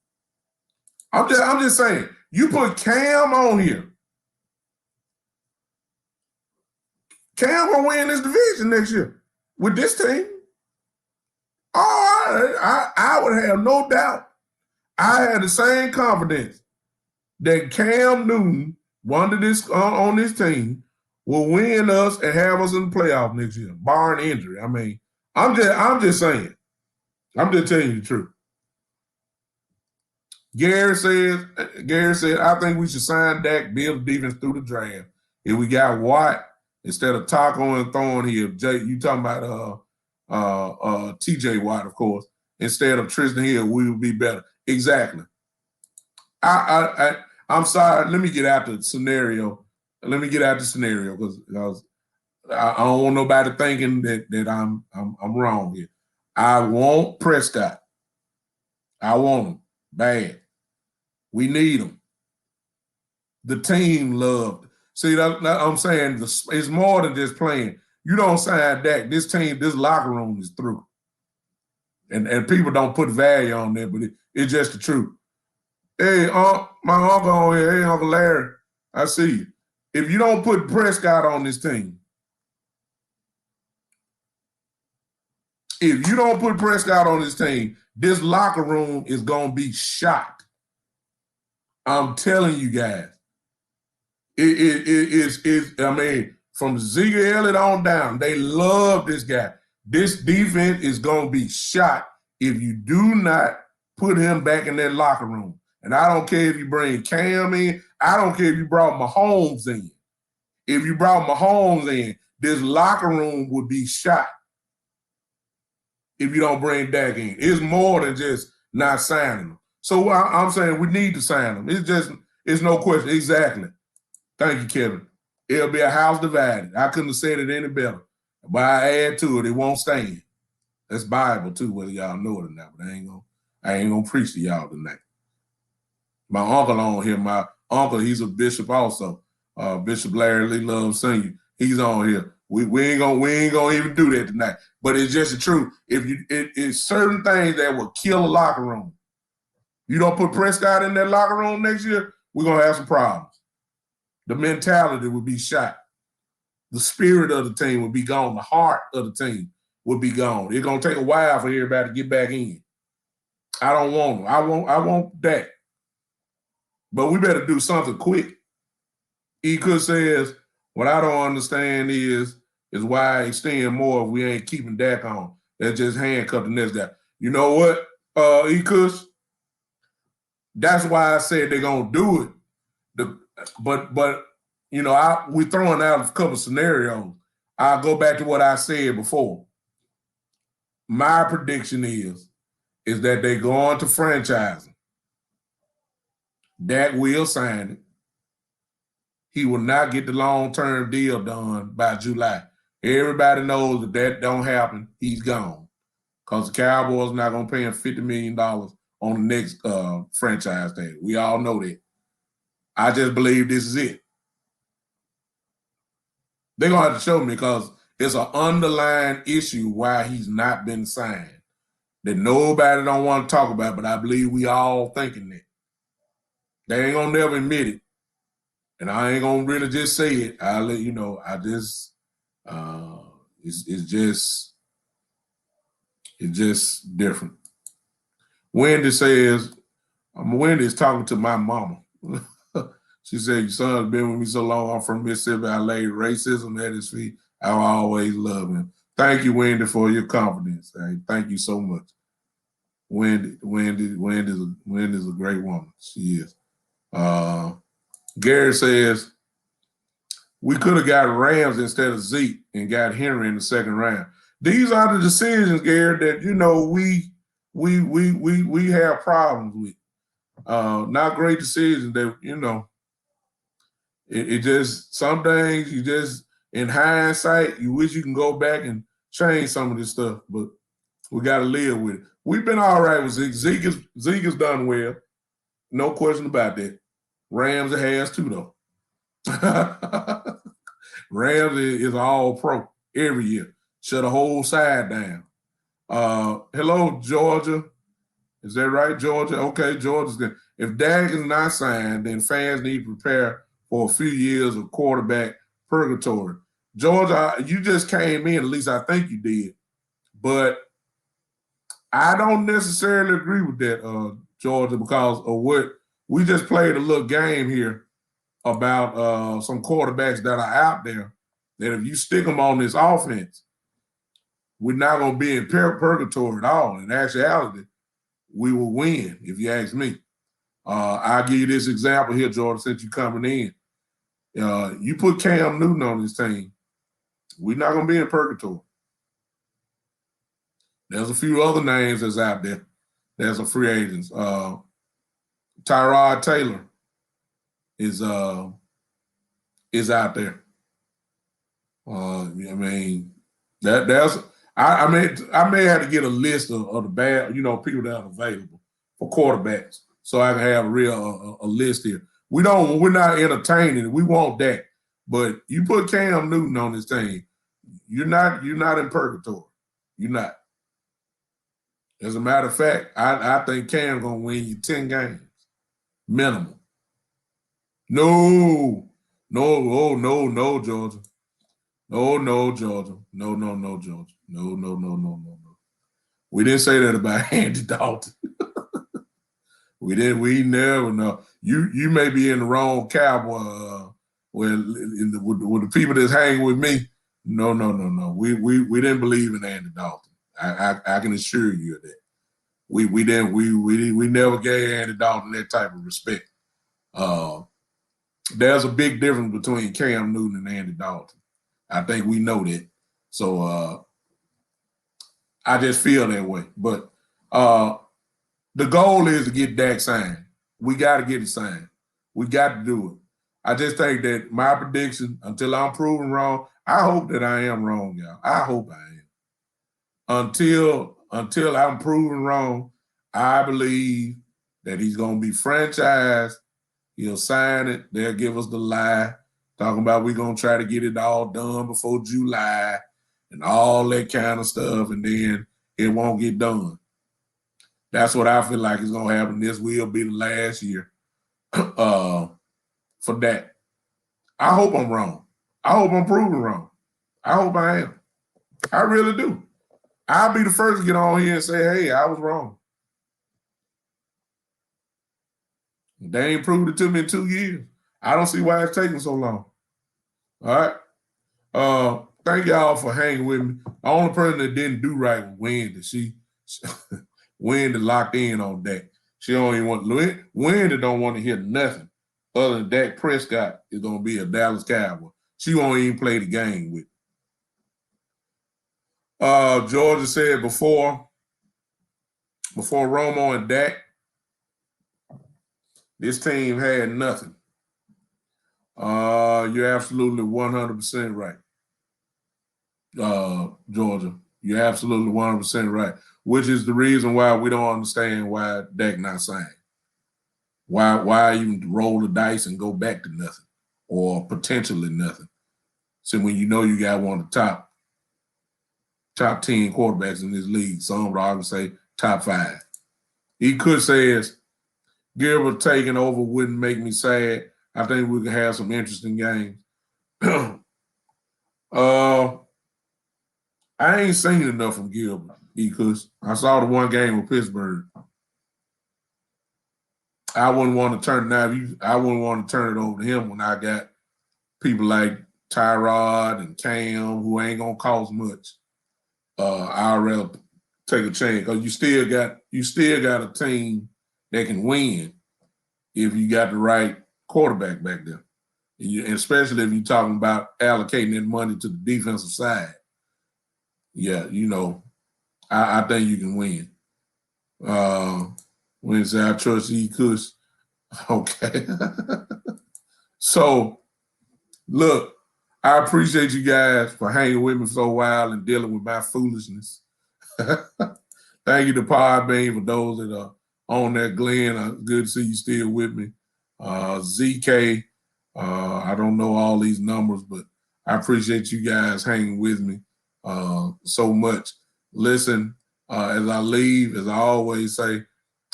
I'm just saying. You put Cam on here. Cam will win this division next year with this team. Oh, I would have no doubt. I had the same confidence that Cam Newton, on this team, will win us and have us in the playoff next year, barring injury. I mean, I'm just saying. I'm just telling you the truth. Gary said, I think we should sign Dak, build defense through the draft. If we got Watt instead of Taco and Thornhill, you talking about TJ Watt, of course, instead of Tristan Hill, we would be better. Exactly. I'm sorry. Let me get out the scenario. Because I don't want nobody thinking that I'm wrong here. I want Prescott. I want him bad. We need him. The team loved. See, I'm saying it's more than just playing. You don't sign Dak. This team, this locker room is through. And people don't put value on that, but it's just the truth. Hey, my uncle on here. Hey, Uncle Larry, I see you. If you don't put Prescott on this team, this locker room is going to be shot. I'm telling you guys. From Zeke Elliott on down, they love this guy. This defense is going to be shot if you do not put him back in that locker room. And I don't care if you bring Cam in. I don't care if you brought Mahomes in. If you brought Mahomes in, this locker room would be shot if you don't bring Dak in. It's more than just not signing him. So I'm saying we need to sign him. It's no question. Exactly. Thank you, Kevin. It'll be a house divided. I couldn't have said it any better. But I add to it, it won't stand. That's Bible too, whether y'all know it or not. But I ain't gonna preach to y'all tonight. My uncle on here. My uncle, he's a bishop also. Bishop Larry Lee Love Sr. He's on here. We ain't gonna even do that tonight. But it's just the truth. It's certain things that will kill a locker room. You don't put Prescott in that locker room next year, we're gonna have some problems. The mentality would be shot. The spirit of the team would be gone. The heart of the team would be gone. It's gonna take a while for everybody to get back in. I don't want them. I want that. But we better do something quick. Eka says, what I don't understand is why extend more if we ain't keeping Dak on. That's just handcuff the next guy. You know what, Eka? That's why I said they're gonna do it. But you know, we're throwing out a couple scenarios. I'll go back to what I said before. My prediction is that they're going to franchising. Dak will sign it. He will not get the long-term deal done by July. Everybody knows that don't happen. He's gone. Because the Cowboys not going to pay him $50 million on the next franchise tag. We all know that. I just believe this is it. They're going to have to show me because it's an underlying issue why he's not been signed that nobody don't want to talk about, but I believe we all thinking that. They ain't going to never admit it. And I ain't going to really just say it. I'll let you know. It's just different. Wendy says, Wendy's talking to my mama. She said, your son's been with me so long. I'm from Mississippi. I laid racism at his feet. I always love him. Thank you, Wendy, for your confidence. Hey, thank you so much. Wendy's a great woman. She is. Gary says, we could have got Rams instead of Zeke and got Henry in the second round. These are the decisions, Gary, that, you know, we have problems with. Not great decisions that, you know, it just, some things you just, in hindsight, you wish you can go back and change some of this stuff, but we got to live with it. We've been all right with Zeke. Zeke has done well. No question about that. Rams has too, though. Rams is all pro every year. Shut a whole side down. Hello, Georgia. Is that right, Georgia? Okay, Georgia's good. If Dak is not signed, then fans need to prepare for a few years of quarterback purgatory. Georgia, you just came in, at least I think you did. But I don't necessarily agree with that, Georgia, because of what we just played a little game here about some quarterbacks that are out there that if you stick them on this offense, we're not going to be in purgatory at all. In actuality, we will win, if you ask me. I'll give you this example here, Jordan, since you're coming in. You put Cam Newton on this team, we're not going to be in purgatory. There's a few other names that's out there. There's some free agents. Tyrod Taylor is out there. I mean, I may have to get a list of the bad, you know, people that are available for quarterbacks, so I can have a list here. We're not entertaining. We want that, but you put Cam Newton on this team, you're not in purgatory. You're not. As a matter of fact, I think Cam's gonna win you 10 games minimum. No, Georgia. No, Georgia. No, Georgia. No. We didn't say that about Andy Dalton. We never know. You may be in the wrong Cowboy. With the people that's hanging with me. No. We didn't believe in Andy Dalton. I can assure you of that. We never gave Andy Dalton that type of respect. there's a big difference between Cam Newton and Andy Dalton. I think we know that. So I just feel that way. But the goal is to get Dak signed. We got to get it signed. We got to do it. I just think that my prediction, until I'm proven wrong, I hope that I am wrong, y'all. I hope I am. Until I'm proven wrong, I believe that he's going to be franchised. He'll sign it. They'll give us the lie, talking about we're going to try to get it all done before July and all that kind of stuff, and then it won't get done. That's what I feel like is going to happen. This will be the last year for that. I hope I'm wrong. I hope I'm proven wrong. I hope I am. I really do. I'll be the first to get on here and say, hey, I was wrong. They ain't proved it to me in 2 years. I don't see why it's taking so long. All right. Thank y'all for hanging with me. The only person that didn't do right was Wendy. She Wendy locked in on Dak. She don't even want Wendy don't want to hear nothing other than Dak Prescott is going to be a Dallas Cowboy. She won't even play the game with it. Georgia said before Romo and Dak, this team had nothing. You're absolutely 100% right. Georgia, you're absolutely 100% right, which is the reason why we don't understand why Dak not signed. Why even roll the dice and go back to nothing or potentially nothing? So when you know you got one of the top 10 quarterbacks in this league, some would argue say top 5. He could say is Gilbert taking over wouldn't make me sad. I think we could have some interesting games. I ain't seen enough from Gilbert because I saw the one game with Pittsburgh. I wouldn't want to turn it over to him when I got people like Tyrod and Cam who ain't gonna cost much. I'd rather take a chance because you still got a team that can win if you got the right quarterback back there. And especially if you're talking about allocating that money to the defensive side. Yeah, I think you can win. When it's I trust E. Kush. Okay. So, look, I appreciate you guys for hanging with me for a while and dealing with my foolishness. Thank you to Podbean for those that are on there. Glenn, good to see you still with me. ZK, I don't know all these numbers, but I appreciate you guys hanging with me so much. Listen, as I leave, as I always say,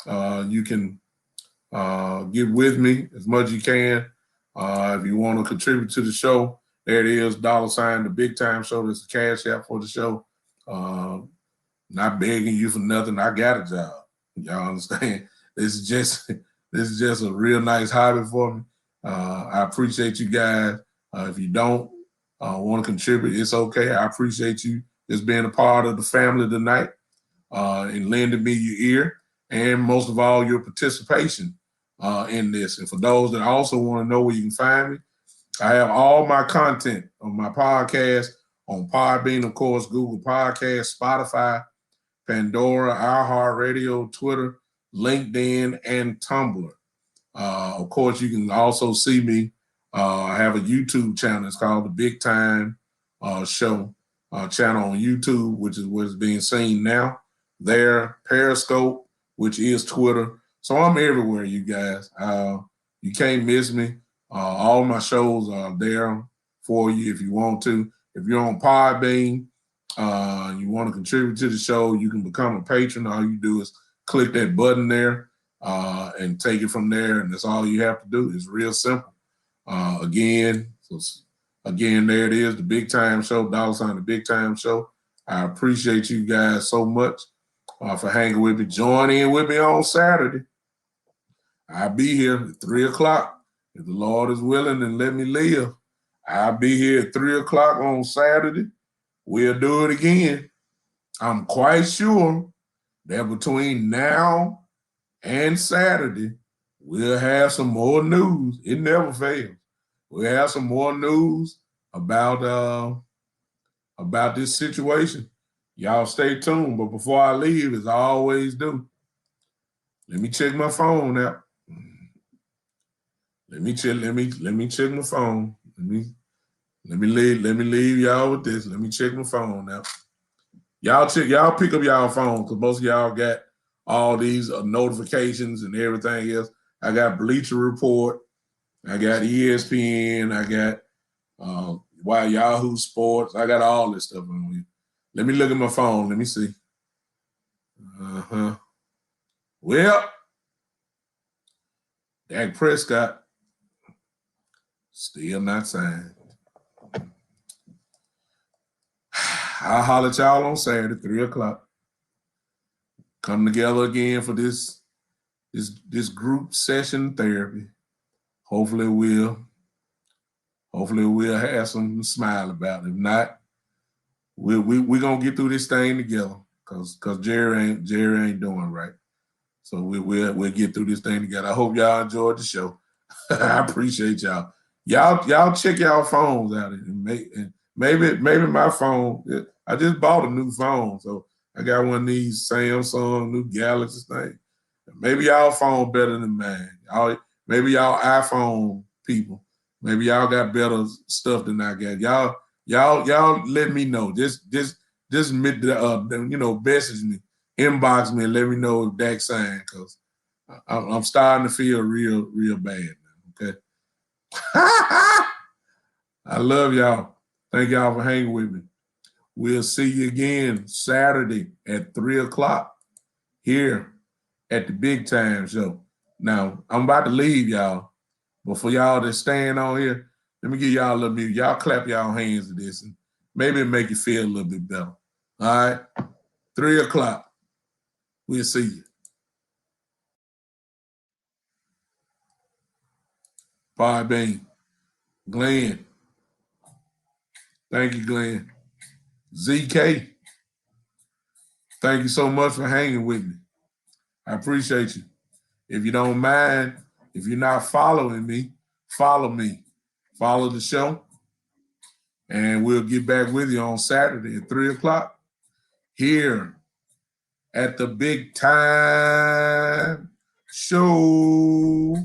you can get with me as much as you can. If you want to contribute to the show, there it is, $, the Big Time Show. That's the cash app for the show. Not begging you for nothing. I got a job. Y'all understand? This is just a real nice hobby for me. I appreciate you guys. If you don't want to contribute, it's okay. I appreciate you just being a part of the family tonight and lending me your ear, and most of all, your participation in this. And for those that also want to know where you can find me, I have all my content on my podcast on Podbean, of course, Google Podcasts, Spotify, Pandora, iHeartRadio, Twitter, LinkedIn, and Tumblr. Of course, you can also see me. I have a YouTube channel. It's called the Big Time Show channel on YouTube, which is what is being seen now. There, Periscope, which is Twitter. So I'm everywhere, you guys. You can't miss me. All my shows are there for you if you want to. If you're on Podbean, you want to contribute to the show, you can become a patron. All you do is click that button there and take it from there, and that's all you have to do. It's real simple. Again, there it is, the Big Time Show, $, the Big Time Show. I appreciate you guys so much for hanging with me. Join in with me on Saturday. I'll be here at 3 o'clock. If the Lord is willing and let me live, I'll be here at 3 o'clock on Saturday. We'll do it again. I'm quite sure that between now and Saturday, we'll have some more news. It never fails. we'll have some more news about this situation. Y'all stay tuned. But before I leave, as I always do, let me check my phone out. Let me check my phone. Let me leave y'all with this. Let me check my phone now. Y'all pick up y'all phone because most of y'all got all these notifications and everything else. I got Bleacher Report. I got ESPN. I got Yahoo Sports. I got all this stuff on here. Let me look at my phone. Let me see. Well, Dak Prescott still not signed. I'll holler at y'all on Saturday, 3:00. Come together again for this group session therapy. Hopefully we'll have something to smile about. If not, we're gonna get through this thing together. Cause Jerry ain't doing right. So we'll get through this thing together. I hope y'all enjoyed the show. I appreciate y'all. Y'all check y'all phones out and maybe my phone. I just bought a new phone, so I got one of these Samsung new Galaxy things. Maybe y'all phone better than mine. Maybe y'all iPhone people. Maybe y'all got better stuff than I got. Y'all let me know. Just message me, inbox me, and let me know if Dak signed, because I'm starting to feel real bad now. Okay. I love y'all. Thank y'all for hanging with me. We'll see you again Saturday at 3:00 here at the Big Time Show. Now, I'm about to leave y'all, but for y'all that's staying on here, let me give y'all a little music. Y'all clap y'all hands to this, and maybe it'll make you feel a little bit better. All right? 3:00. We'll see you. Bye, Bean. Glenn. Thank you, Glenn. ZK. Thank you so much for hanging with me. I appreciate you. If you don't mind, if you're not following me, follow me. Follow the show. And we'll get back with you on Saturday at 3:00 here at the Big Time Show.